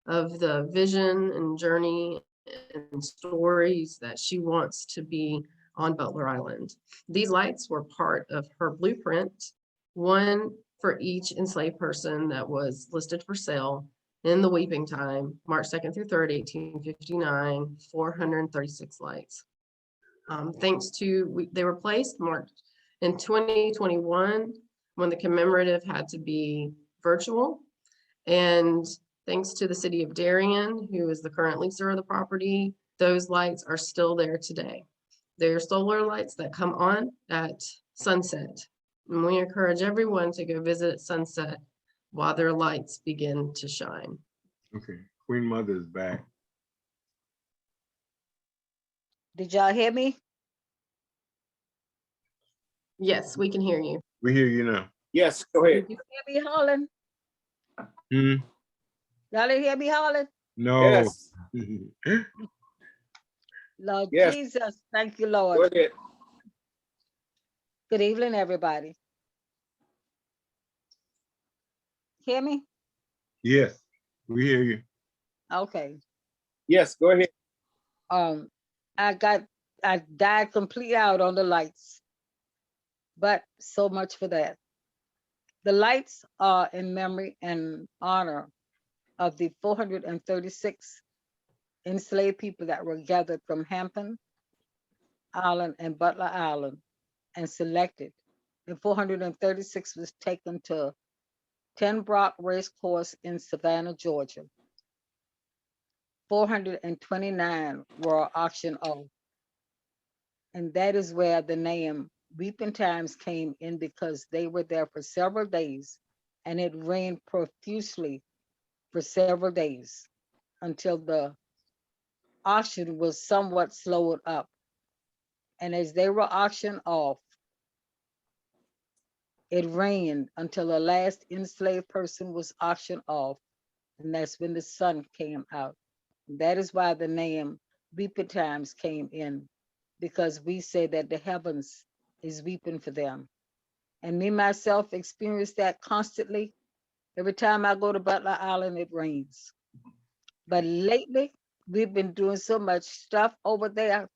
of the vision and journey and stories that she wants to be on Butler Island. These lights were part of her blueprint, one for each enslaved person that was listed for sale in the weeping time, March 2nd through 3rd, 1859, 436 lights. Thanks to, they were placed in 2021 when the commemorative had to be virtual. And thanks to the city of Darien, who is the current leaser of the property, those lights are still there today. They're solar lights that come on at sunset. And we encourage everyone to go visit at sunset while their lights begin to shine. Okay, Queen Mother is back. Did y'all hear me? Yes, we can hear you. We hear you now. Yes, go ahead. Did you hear me hollering? Hmm? Y'all didn't hear me hollering? No. Yes, Lord Yes. Jesus, thank you, go Lord. ahead. Good evening, everybody. Hear me? Yes, we hear you. Okay. Yes, go ahead. I died completely out on the lights, but so much for that. The lights are in memory and honor of the 436 enslaved people that were gathered from Hampton Island and Butler Island and selected. The 436 was taken to 10 Brock Race Course in Savannah, Georgia. 429 were auctioned off. And that is where the name Weeping Times came in, because they were there for several days and it rained profusely for several days until the auction was somewhat slowed up. And as they were auctioned off, it rained until the last enslaved person was auctioned off. And that's when the sun came out. And that is why the name Weeping Times came in, because we say that the heavens is weeping for them. And me, myself, experience that constantly. Every time I go to Butler Island, it rains. But lately, we've been doing so much stuff over there,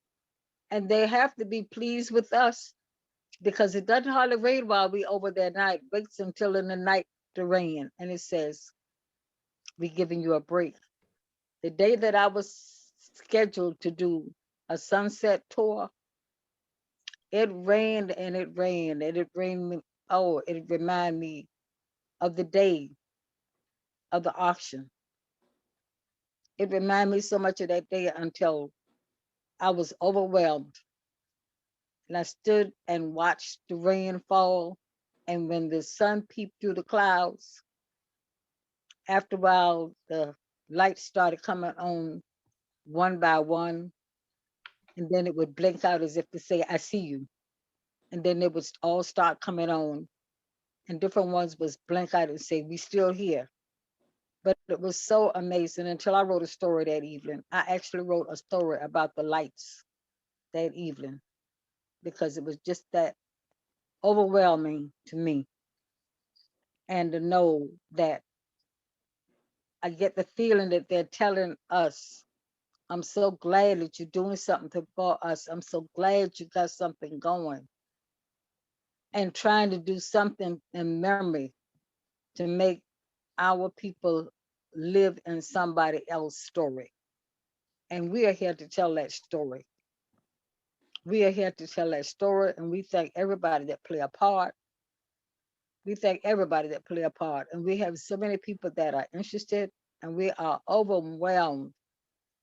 and they have to be pleased with us, because it doesn't hardly rain while we over there night. It waits until in the night to rain. And it says, we're giving you a break. The day that I was scheduled to do a sunset tour, it rained and it rained and it rained me. Oh, it reminded me of the day of the auction. It reminded me so much of that day until I was overwhelmed. And I stood and watched the rain fall. And when the sun peeped through the clouds, after a while, the lights started coming on one by one. And then it would blink out as if to say, I see you. And then it would all start coming on. And different ones was blink out and say, we still here. But it was so amazing until I wrote a story that evening. I actually wrote a story about the lights that evening, because it was just that overwhelming to me. And to know that I get the feeling that they're telling us, I'm so glad that you're doing something for us. I'm so glad you got something going. And trying to do something in memory to make our people live in somebody else's story. And we are here to tell that story. We are here to tell that story, and we thank everybody that play a part. We thank everybody that play a part. And we have so many people that are interested, and we are overwhelmed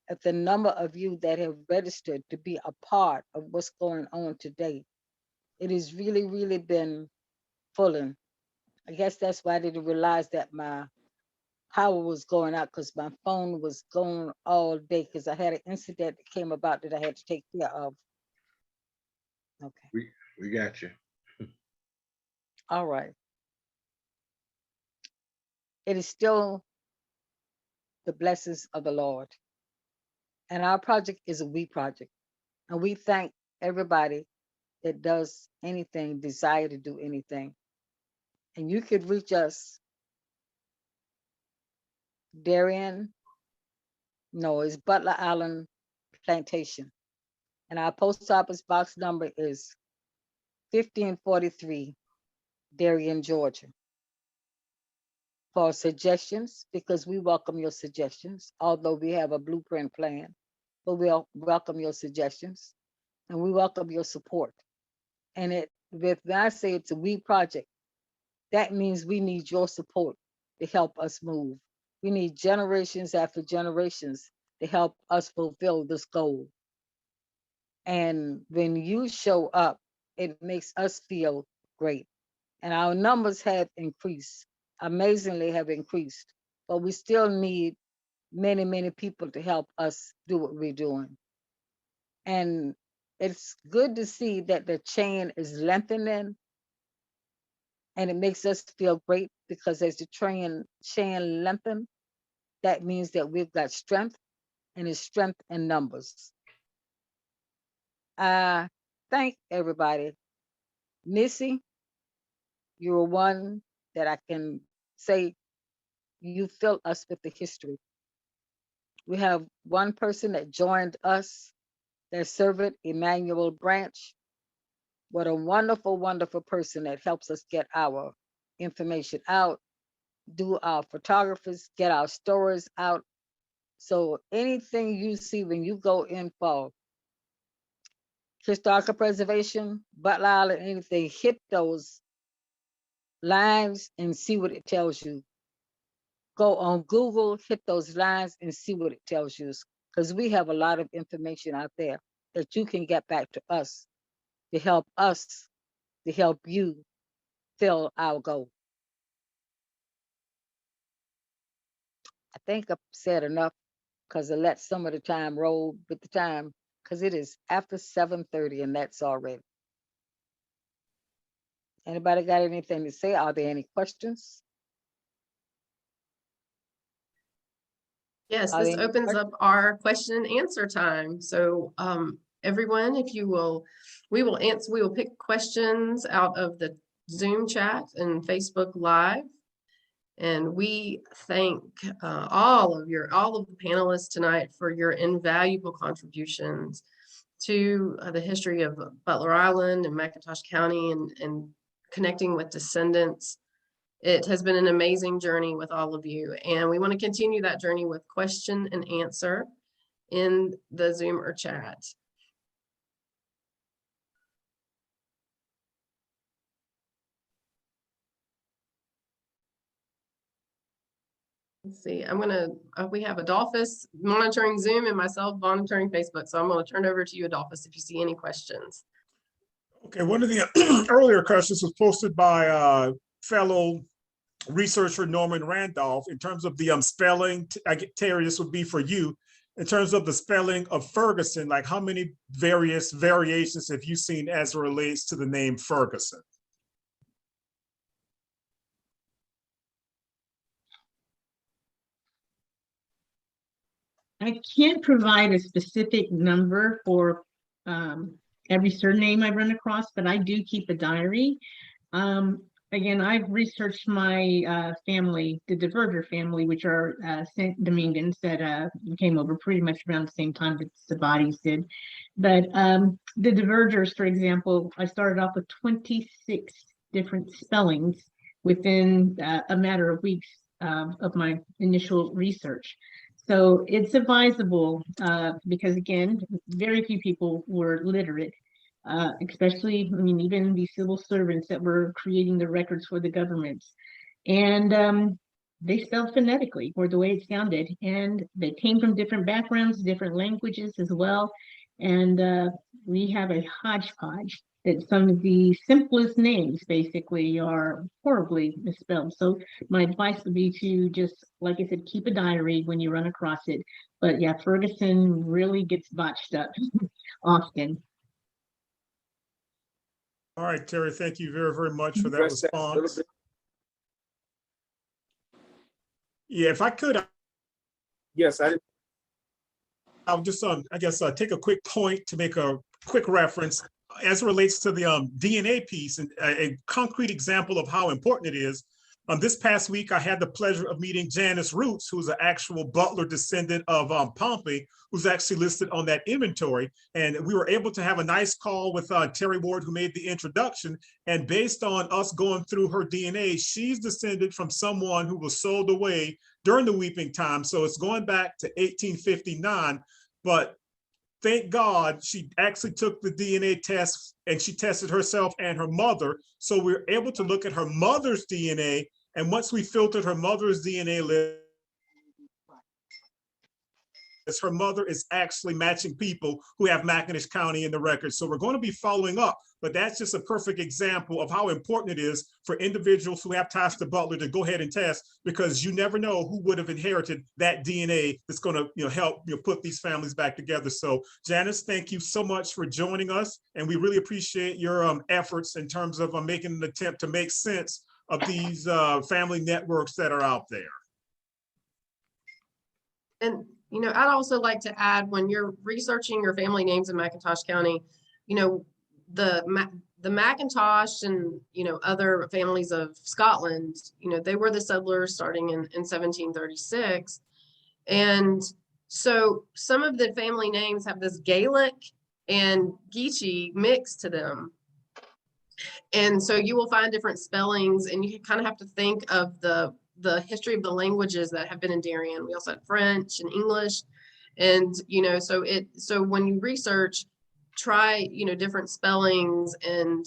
at the number of you that have registered to be a part of what's going on today. It has really, really been fulling. I guess that's why I didn't realize that my power was going out, because my phone was going all day, because I had an incident that came about that I had to take care of. Okay. We got you. All right. It is still the blessings of the Lord. And our project is a we project. And we thank everybody that does anything, desire to do anything. And you could reach us, Darien, no, it's Butler Island Plantation. And our post office box number is 1543, Darien, Georgia. For suggestions, because we welcome your suggestions, although we have a blueprint plan, but we'll welcome your suggestions and we welcome your support. And when I say it's a we project, that means we need your support to help us move. We need generations after generations to help us fulfill this goal. And when you show up, it makes us feel great. And our numbers have increased, amazingly have increased, but we still need many, many people to help us do what we're doing. And it's good to see that the chain is lengthening, and it makes us feel great because as the chain lengthens, that means that we've got strength, and it's strength in numbers. Thank everybody. Missy, you're one that I can say you fill us with the history. We have one person that joined us, their servant, Emmanuel Branch. What a wonderful, wonderful person that helps us get our information out, do our photographers, get our stories out. So anything you see when you go in for historical preservation, Butler Island, anything, hit those lines and see what it tells you. Go on Google, hit those lines and see what it tells you. Because we have a lot of information out there that you can get back to us, to help you fill our goal. I think I've said enough because I let some of the time roll with the time because it is after 7:30 and that's already. Anybody got anything to say? Are there any questions? Yes, Are this there any opens up our question and answer time. So everyone, if you will, we will pick questions out of the Zoom chat and Facebook Live. And we thank all of the panelists tonight for your invaluable contributions to the history of Butler Island and McIntosh County and connecting with descendants. It has been an amazing journey with all of you, and we want to continue that journey with question and answer in the Zoom or chat. Let's see, we have Adolphus monitoring Zoom and myself monitoring Facebook. So I'm going to turn it over to you, Adolphus, if you see any questions. Okay, one of the earlier questions was posted by fellow researcher Norman Randolph in terms of the spelling. Terri, this would be for you. In terms of the spelling of Ferguson, like how many various variations have you seen as it relates to the name Ferguson? I can't provide a specific number for every surname I run across, but I do keep a diary. Again, I've researched my family, the Diverger family, which are St. Domingans that came over pretty much around the same time that the Sabatis did. But the Divergers, for example, I started off with 26 different spellings within a matter of weeks of my initial research. So it's advisable because, again, very few people were literate, especially, I mean, even these civil servants that were creating the records for the governments. And they spelled phonetically, or the way it sounded. And they came from different backgrounds, different languages as well. And we have a hodgepodge that some of the simplest names basically are horribly misspelled. So my advice would be to just, like I said, keep a diary when you run across it. But yeah, Ferguson really gets botched up often. All right, Terri, thank you very, very much for that response. Yeah, if I could. Yes, I did. I'll just, I guess, take a quick point to make a quick reference as it relates to the DNA piece, and a concrete example of how important it is. This past week, I had the pleasure of meeting Janice Roots, who's an actual Butler descendant of Pompey, who's actually listed on that inventory. And we were able to have a nice call with Terri Ward, who made the introduction. And based on us going through her DNA, she's descended from someone who was sold away during the weeping time. So it's going back to 1859. But thank God she actually took the DNA test and she tested herself and her mother. So we were able to look at her mother's DNA. And once we filtered her mother's DNA list, her mother is actually matching people who have McIntosh County in the record. So we're going to be following up, but that's just a perfect example of how important it is for individuals who have ties to Butler to go ahead and test, because you never know who would have inherited that DNA that's going to help put these families back together. So Janice, thank you so much for joining us. And we really appreciate your efforts in terms of making an attempt to make sense of these family networks that are out there. And, I'd also like to add, when you're researching your family names in McIntosh County, the McIntosh and, other families of Scotland, they were the settlers starting in 1736. And so some of the family names have this Gaelic and Geechee mix to them. And so you will find different spellings, and you kind of have to think of the history of the languages that have been in Darien. We also had French and English. And, so when you research, try, different spellings. And,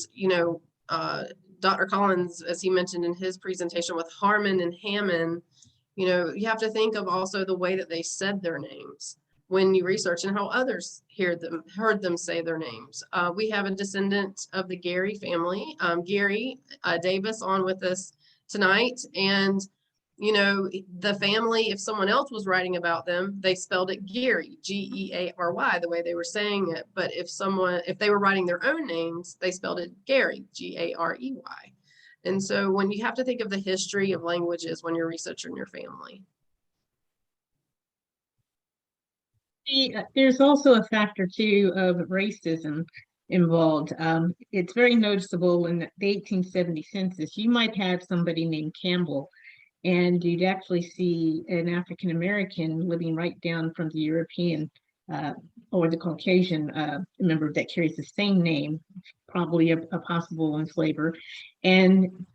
Dr. Collins, as he mentioned in his presentation with Harmon and Hammond, you have to think of also the way that they said their names when you research, and how others heard them say their names. We have a descendant of the Gary family, Gary Davis, on with us tonight. And, the family, if someone else was writing about them, they spelled it Geary, G-E-A-R-Y, the way they were saying it. But if they were writing their own names, they spelled it Gary, G-A-R-E-Y. And so when you have to think of the history of languages when you're researching your family. There's also a factor too of racism involved. It's very noticeable in the 1870 census. You might have somebody named Campbell, and you'd actually see an African American living right down from the European or the Caucasian member that carries the same name, probably a possible enslaver. And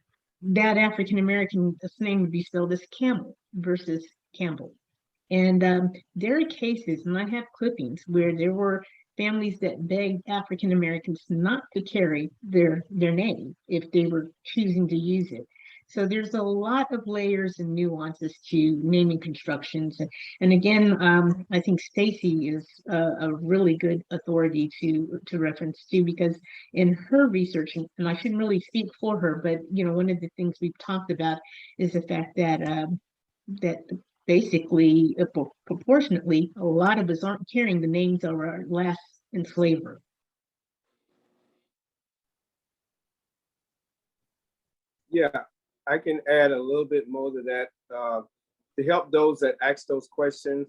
that African American's name would be spelled as Camel versus Campbell. And there are cases, and I have clippings, where there were families that begged African Americans not to carry their name if they were choosing to use it. So there's a lot of layers and nuances to naming constructions. And again, I think Stacy is a really good authority to reference to, because in her research, and I shouldn't really speak for her, but one of the things we've talked about is the fact that that basically, proportionately, a lot of us aren't carrying the names of our last enslaver. Yeah, I can add a little bit more to that to help those that ask those questions.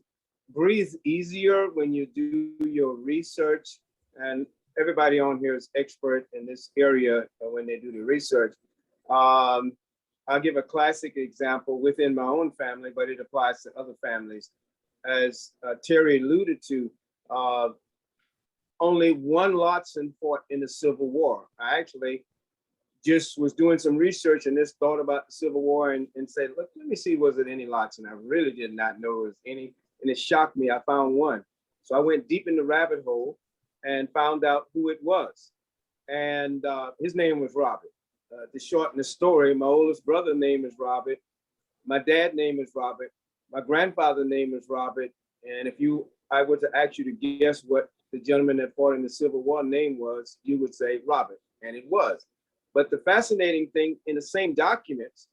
Breathe easier when you do your research, and everybody on here is expert in this area when they do the research. I'll give a classic example within my own family, but it applies to other families. As Terri alluded to, only one Lotson fought in the Civil War. I actually just was doing some research and just thought about the Civil War and said, look, let me see, was it any Lotson? I really did not know it was any, and it shocked me. I found one. So I went deep in the rabbit hole and found out who it was. And his name was Robert. To shorten the story, my oldest brother's name is Robert. My dad's name is Robert. My grandfather's name is Robert. And if I were to ask you to guess what the gentleman that fought in the Civil War name was, you would say Robert, and it was. But the fascinating thing, in the same documents,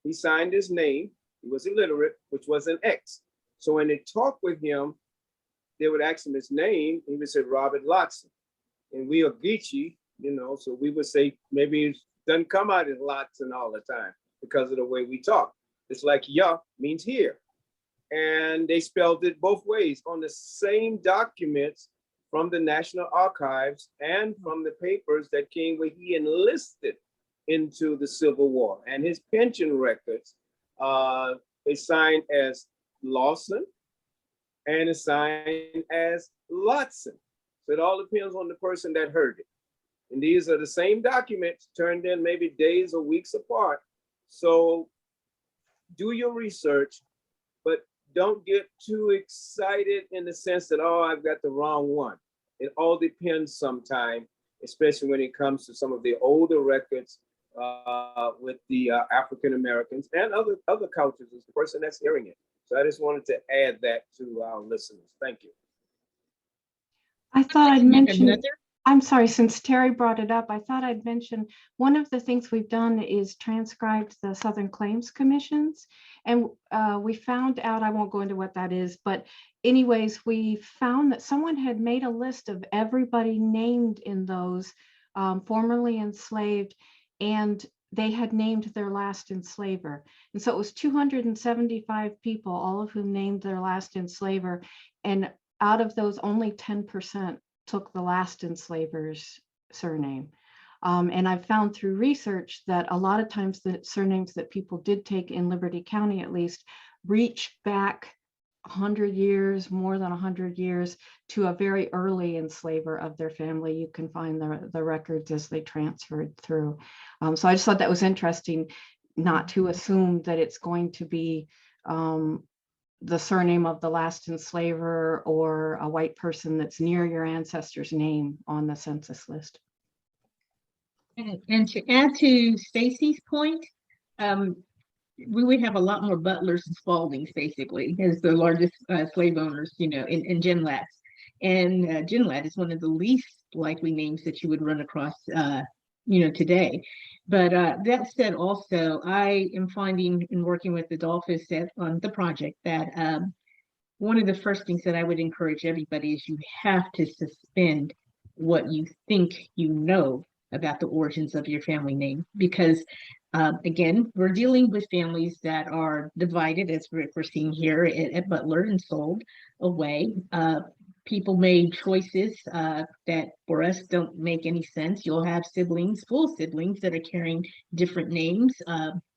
he signed his name. He was illiterate, which was an X. So when they talked with him, they would ask him his name. He would say Robert Lotson. And we are Geechee, so we would say maybe it doesn't come out as Lotson all the time because of the way we talk. It's like "ya" means here. and they spelled it both ways on the same documents from the National Archives and from the papers that came when he enlisted into the Civil War. And his pension records is signed as Lawson and is signed as Lotson. So it all depends on the person that heard it. And these are the same documents turned in maybe days or weeks apart. So do your research, but don't get too excited in the sense that, oh, I've got the wrong one. It all depends sometime, especially when it comes to some of the older records with the African Americans and other cultures as the person that's hearing it. So I just wanted to add that to our listeners. Thank you. I thought I'd mention, Another? I'm sorry, since Terri brought it up, I thought I'd mention one of the things we've done is transcribed the Southern Claims Commissions. And we found out, I won't go into what that is, but anyways, we found that someone had made a list of everybody named in those formerly enslaved, and they had named their last enslaver. And so it was 275 people, all of whom named their last enslaver. And out of those, only 10% took the last enslaver's surname. And I've found through research that a lot of times the surnames that people did take in Liberty County, at least, reach back 100 years, more than 100 years, to a very early enslaver of their family. You can find the records as they transferred through. So I just thought that was interesting, not to assume that it's going to be the surname of the last enslaver or a white person that's near your ancestor's name on the census list. And to add to Stacy's point, we would have a lot more Butlers and Spaldings, basically, as the largest slave owners, in Genlats. And Genlat is one of the least likely names that you would run across, today. But that said, also, I am finding in working with Adolphus on the project that one of the first things that I would encourage everybody is you have to suspend what you think you know about the origins of your family name, because again, we're dealing with families that are divided, as we're seeing here at Butler, and sold away. People made choices that for us don't make any sense. You'll have siblings, full siblings, that are carrying different names.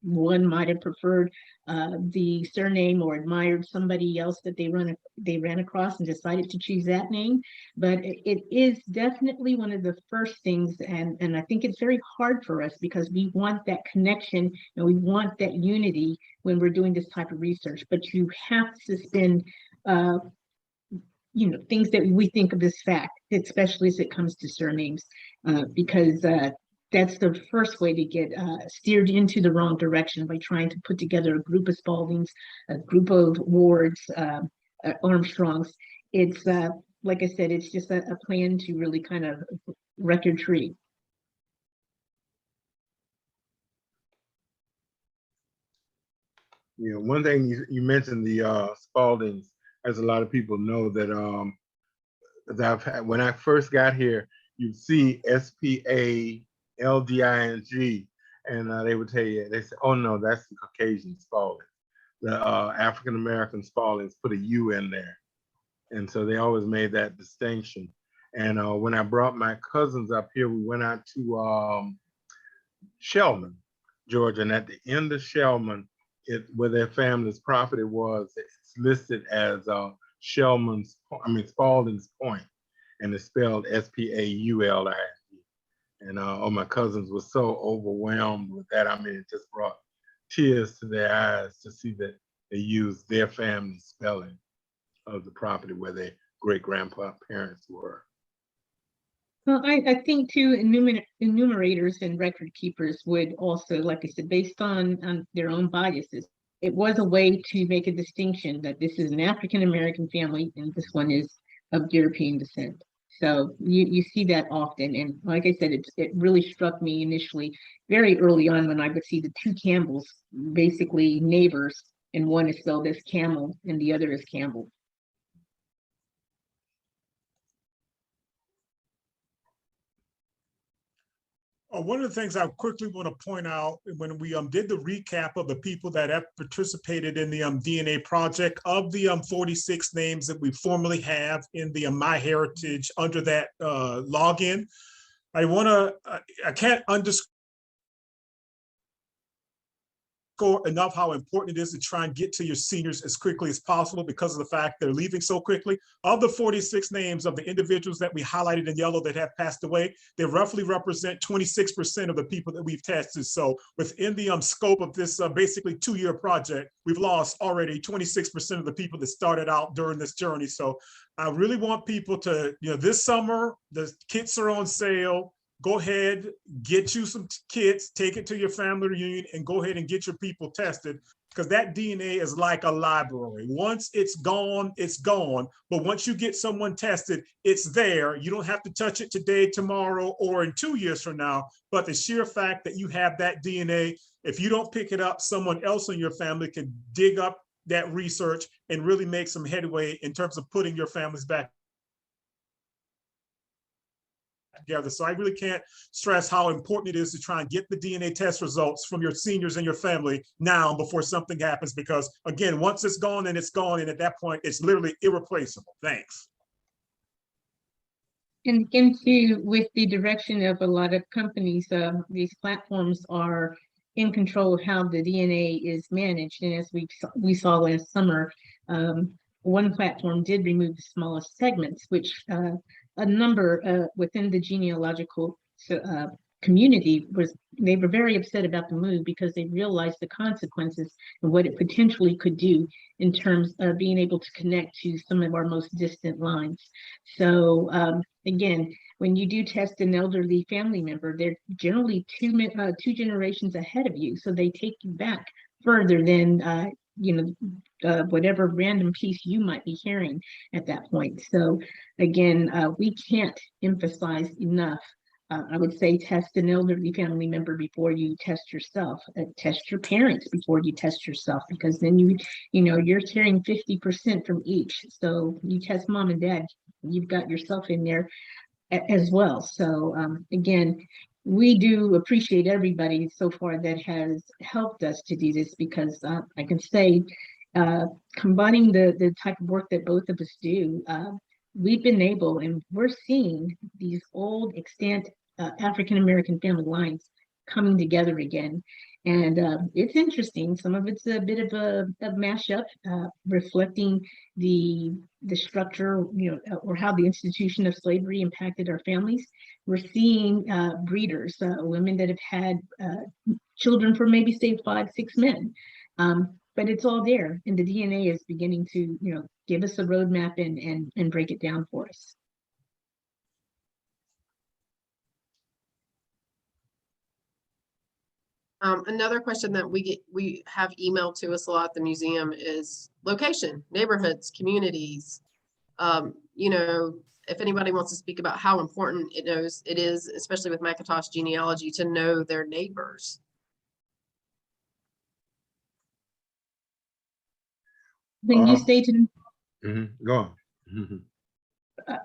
One might have preferred the surname or admired somebody else that they ran across and decided to choose that name. But it is definitely one of the first things, and I think it's very hard for us because we want that connection and we want that unity when we're doing this type of research. But you have to suspend things that we think of as fact, especially as it comes to surnames, because that's the first way to get steered into the wrong direction by trying to put together a group of Spaldings, a group of Wards, Armstrongs. It's like I said, it's just a plan to really kind of wreck your tree. One thing you mentioned, the Spaldings, as a lot of people know that when I first got here, you'd see SPALDING, and they would tell you, they say, oh no, that's the Caucasian Spalding. The African-American Spaldings put a U in there. And so they always made that distinction. And when I brought my cousins up here, we went out to Shelman, Georgia. And at the end of Shelman, where their family's property was, it's listed as Spalding's Point, and it's spelled SPAULING. And all my cousins were so overwhelmed with that. I mean, it just brought tears to their eyes to see that they used their family spelling of the property where their great-grandpa parents were. Well, I think too, enumerators and record keepers would also, like I said, based on their own biases, it was a way to make a distinction that this is an African-American family and this one is of European descent. So you see that often. And like I said, it really struck me initially very early on when I would see the two Campbells, basically neighbors, and one is spelled as Camel and the other is Campbell. One of the things I quickly want to point out, when we did the recap of the people that have participated in the DNA project, of the 46 names that we formally have in the MyHeritage under that login, I can't underscore enough how important it is to try and get to your seniors as quickly as possible because of the fact they're leaving so quickly. Of the 46 names of the individuals that we highlighted in yellow that have passed away, they roughly represent 26% of the people that we've tested. So within the scope of this basically 2-year project, we've lost already 26% of the people that started out during this journey. So I really want people to, this summer, the kits are on sale. Go ahead, get you some kits, take it to your family reunion, and go ahead and get your people tested, because that DNA is like a library. Once it's gone, it's gone. But once you get someone tested, it's there. You don't have to touch it today, tomorrow, or in 2 years from now. But the sheer fact that you have that DNA, if you don't pick it up, someone else in your family can dig up that research and really make some headway in terms of putting your families back together. So I really can't stress how important it is to try and get the DNA test results from your seniors and your family now before something happens, because again, once it's gone, and at that point, it's literally irreplaceable. Thanks. And again, too, with the direction of a lot of companies, these platforms are in control of how the DNA is managed. And as we saw last summer, one platform did remove the smallest segments, which a number within the genealogical community they were very upset about the move, because they realized the consequences and what it potentially could do in terms of being able to connect to some of our most distant lines. So again, when you do test an elderly family member, they're generally two generations ahead of you, so they take you back further than whatever random piece you might be hearing at that point. So again, we can't emphasize enough. I would say test an elderly family member before you test yourself. Test your parents before you test yourself, because then you're carrying 50% from each. So you test mom and dad, you've got yourself in there as well. So again, we do appreciate everybody so far that has helped us to do this, because I can say, combining the type of work that both of us do, we've been able, and we're seeing these old extant African-American family lines coming together again. And it's interesting. Some of it's a bit of a mashup, reflecting the structure, or how the institution of slavery impacted our families. We're seeing breeders, women that have had children for maybe say 5, 6 men. But it's all there, and the DNA is beginning to, give us a roadmap and break it down for us. Another question that we have emailed to us a lot at the museum is location, neighborhoods, communities. If anybody wants to speak about how important it is, especially with McIntosh genealogy, to know their neighbors. When you say to Go on.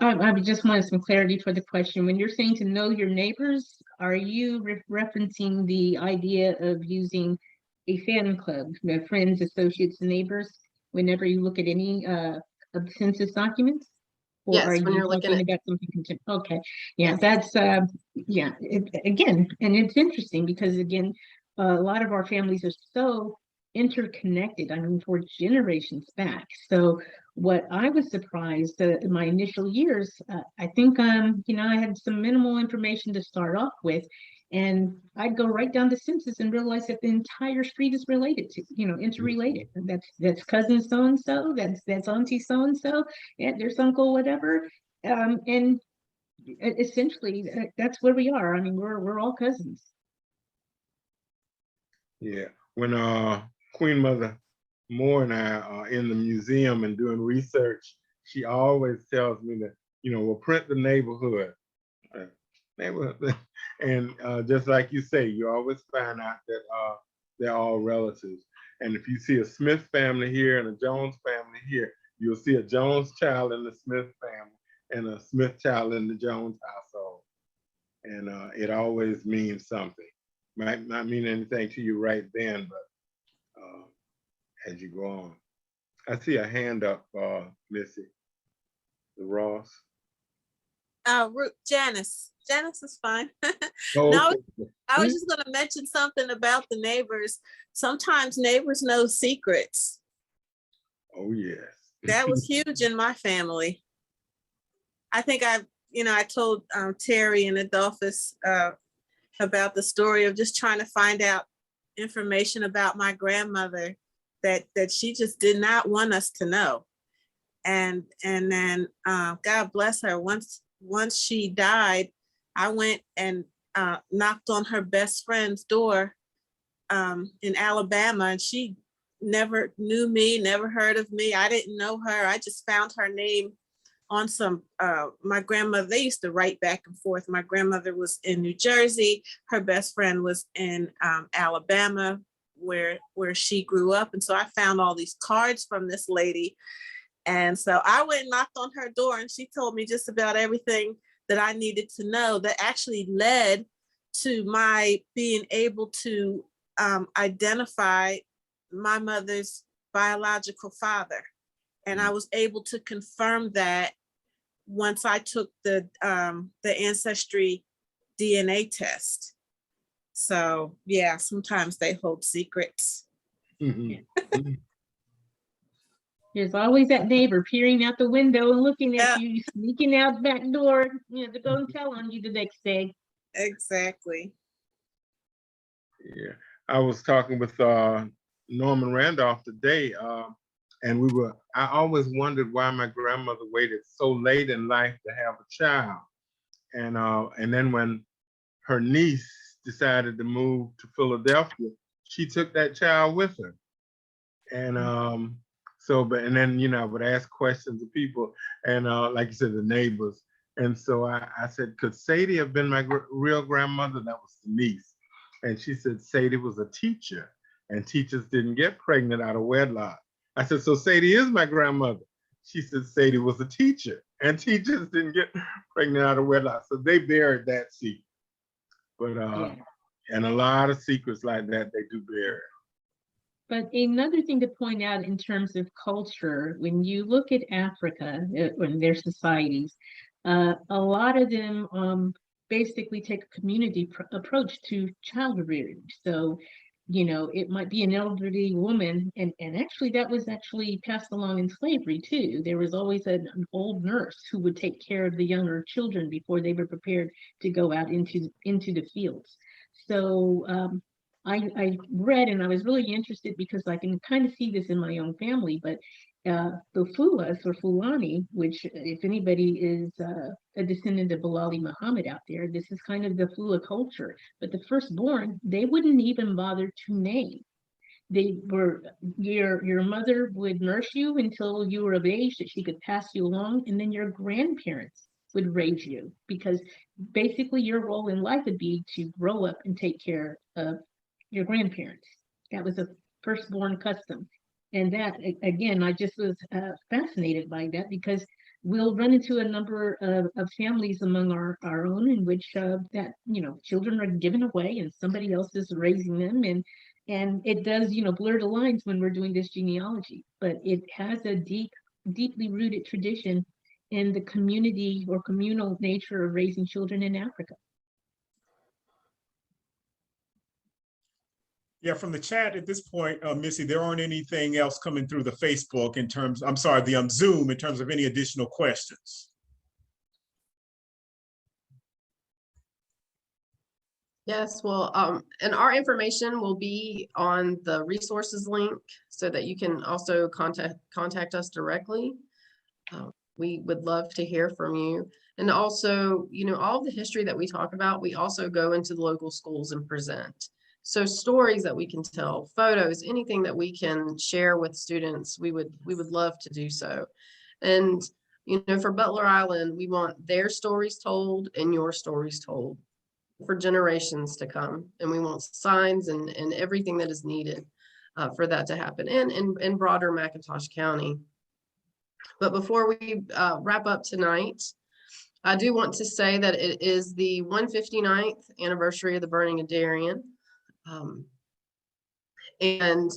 I just wanted some clarity for the question. When you're saying to know your neighbors, are you referencing the idea of using a fan club, friends, associates, neighbors, whenever you look at any of the census documents? Or Yes, are when you you're looking talking about something? Okay, yeah, that's again, and it's interesting because again, a lot of our families are so interconnected. I mean, for generations back. So what I was surprised in my initial years, I think I had some minimal information to start off with, and I'd go right down to census and realize that the entire street is related to, interrelated. That's cousin so and so, that's auntie so and so, yeah, there's uncle whatever, and essentially that's where we are. I mean, we're all cousins. Yeah, when Queen Mother Moore and I are in the museum and doing research, she always tells me that, we'll print the neighborhood. And just like you say, you always find out that they're all relatives. And if you see a Smith family here and a Jones family here, you'll see a Jones child in the Smith family and a Smith child in the Jones household. And it always means something. Might not mean anything to you right then, but as you go on. I see a hand up, Missy. Ross. Janice. Janice is fine. Oh, No, okay. I was just going to mention something about the neighbors. Sometimes neighbors know secrets. Oh, yes. That was huge in my family. I think I told Terri and Adolphus about the story of just trying to find out information about my grandmother that she just did not want us to know. And then God bless her. Once she died, I went and knocked on her best friend's door in Alabama, and she never knew me, never heard of me. I didn't know her. I just found her name on some, my grandmother, they used to write back and forth. My grandmother was in New Jersey. Her best friend was in Alabama, where she grew up. And so I found all these cards from this lady. And so I went and knocked on her door, and she told me just about everything that I needed to know that actually led to my being able to identify my mother's biological father. And I was able to confirm that once I took the ancestry DNA test. So yeah, sometimes they hold secrets. Mhm. There's always that neighbor peering out the window and looking Yeah. at you, sneaking out back door, to go and tell on you the next day. Exactly. Yeah, I was talking with Norman Randolph today, and I always wondered why my grandmother waited so late in life to have a child. And then when her niece decided to move to Philadelphia, she took that child with her. And and then, I would ask questions of people, and like you said, the neighbors. And so I said, could Sadie have been my real grandmother? That was the niece. And she said, Sadie was a teacher, and teachers didn't get pregnant out of wedlock. I said, so Sadie is my grandmother. She said, Sadie was a teacher, and teachers didn't get pregnant out of wedlock. So they buried that secret. But, and a lot of secrets like that, they do bury. But another thing to point out in terms of culture, when you look at Africa, in their societies, a lot of them basically take a community approach to child rearing. So, it might be an elderly woman, and actually that was actually passed along in slavery too. There was always an old nurse who would take care of the younger children before they were prepared to go out into the fields. So I read, and I was really interested because I can kind of see this in my own family, but the Fulas or Fulani, which if anybody is a descendant of Bilali Muhammad out there, this is kind of the Fula culture. But the firstborn, they wouldn't even bother to name. They were, your mother would nurse you until you were of age that she could pass you along, and then your grandparents would raise you, because basically your role in life would be to grow up and take care of your grandparents. That was a firstborn custom. And that, again, I just was fascinated by that, because we'll run into a number of families among our own in which that, children are given away and somebody else is raising them. And it does, blur the lines when we're doing this genealogy, but it has a deeply rooted tradition in the community or communal nature of raising children in Africa. Yeah, from the chat at this point, Missy, there aren't anything else coming through the Facebook in terms, I'm sorry, the Zoom in terms of any additional questions. Yes, well, and our information will be on the resources link so that you can also contact us directly. We would love to hear from you. And also, all the history that we talk about, we also go into the local schools and present. So stories that we can tell, photos, anything that we can share with students, we would love to do so. And, for Butler Island, we want their stories told and your stories told for generations to come. And we want signs and everything that is needed for that to happen, and in broader McIntosh County. But before we wrap up tonight, I do want to say that it is the 159th anniversary of the burning of Darien. And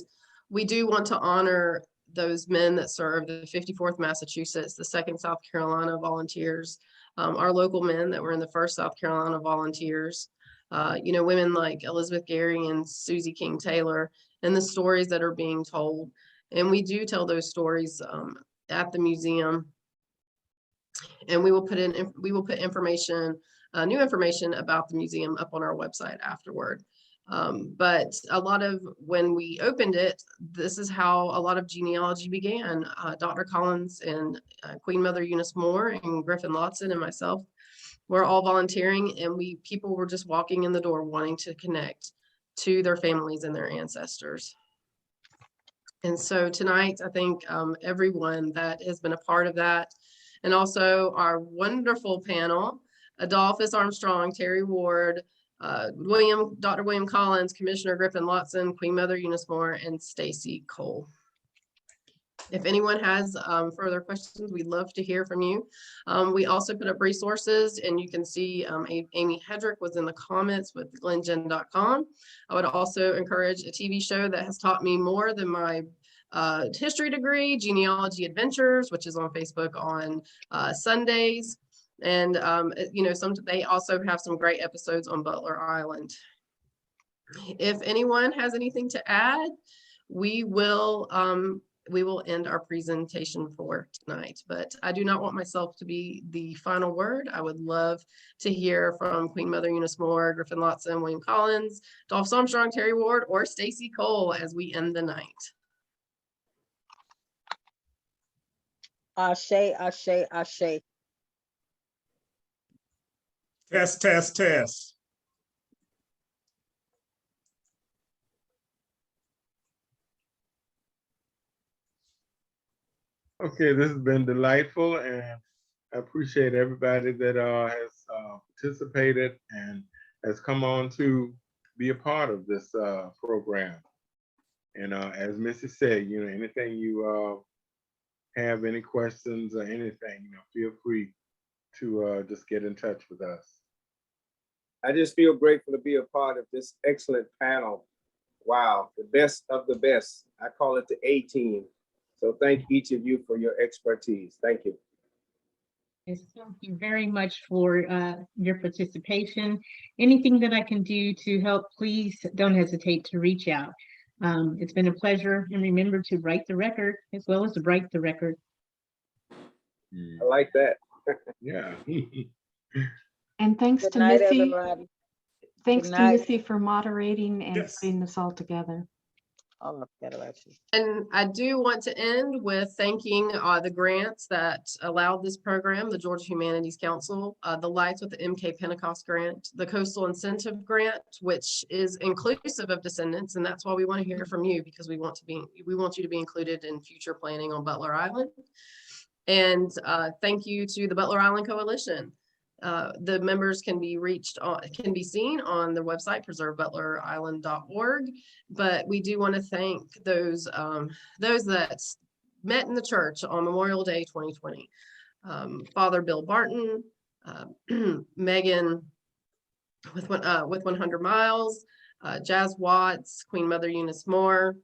we do want to honor those men that served the 54th Massachusetts, the 2nd South Carolina Volunteers, our local men that were in the 1st South Carolina Volunteers, women like Elizabeth Gary and Susie King Taylor, and the stories that are being told. And we do tell those stories at the museum. And we will put information, new information about the museum up on our website afterward. But a lot of, when we opened it, this is how a lot of genealogy began. Dr. Collins and Queen Mother Eunice Moore and Griffin Lotson and myself were all volunteering, and people were just walking in the door wanting to connect to their families and their ancestors. And so tonight, I think everyone that has been a part of that, and also our wonderful panel, Adolphus Armstrong, Terri Ward, Dr. William Collins, Commissioner Griffin Lotson, Queen Mother Eunice Moore, and Stacy Cole. If anyone has further questions, we'd love to hear from you. We also put up resources, and you can see Amy Hedrick was in the comments with glengen.com. I would also encourage a TV show that has taught me more than my history degree, Genealogy Adventures, which is on Facebook on Sundays. And, they also have some great episodes on Butler Island. If anyone has anything to add, we will end our presentation for tonight, but I do not want myself to be the final word. I would love to hear from Queen Mother Eunice Moore, Griffin Lotson, William Collins, Adolphus Armstrong, Terri Ward, or Stacy Cole as we end the night. Ashe, ashe, ashe. Test, test, test. Okay, this has been delightful, and I appreciate everybody that has participated and has come on to be a part of this program. And as Missy said, anything you have, any questions or anything, feel free to just get in touch with us. I just feel grateful to be a part of this excellent panel. Wow, the best of the best. I call it the A-team. So thank each of you for your expertise. Thank you. Yes, thank you very much for your participation. Anything that I can do to help, please don't hesitate to reach out. It's been a pleasure, and remember to write the record as well as to break the record. I like that. Yeah. And thanks Good to night, Missy. everybody. Thanks Good to night. Missy for moderating and Yes. putting this all together. Oh, I forgot about you. And I do want to end with thanking the grants that allowed this program, the Georgia Humanities Council, the Lights with the MK Pentecost Grant, the Coastal Incentive Grant, which is inclusive of Descendants, and that's why we want to hear from you, because we want you to be included in future planning on Butler Island. And thank you to the Butler Island Coalition. The members can be seen on the website preservebutlerisland.org. But we do want to thank those that met in the church on Memorial Day 2020. Father Bill Barton, Megan with 100 Miles, Jazz Watts, Queen Mother Eunice Moore,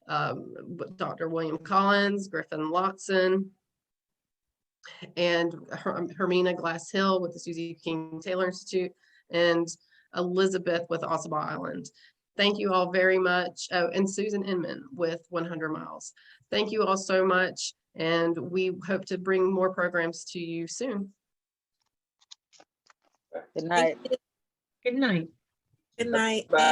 Dr. William Collins, Griffin Lotson, and Hermina Glass Hill with the Susie King Taylor Institute, and Elizabeth with Ossabaw Island. Thank you all very much. Oh, and Susan Inman with 100 Miles. Thank you all so much, and we hope to bring more programs to you soon. Good night. Good night. Good night. Bye.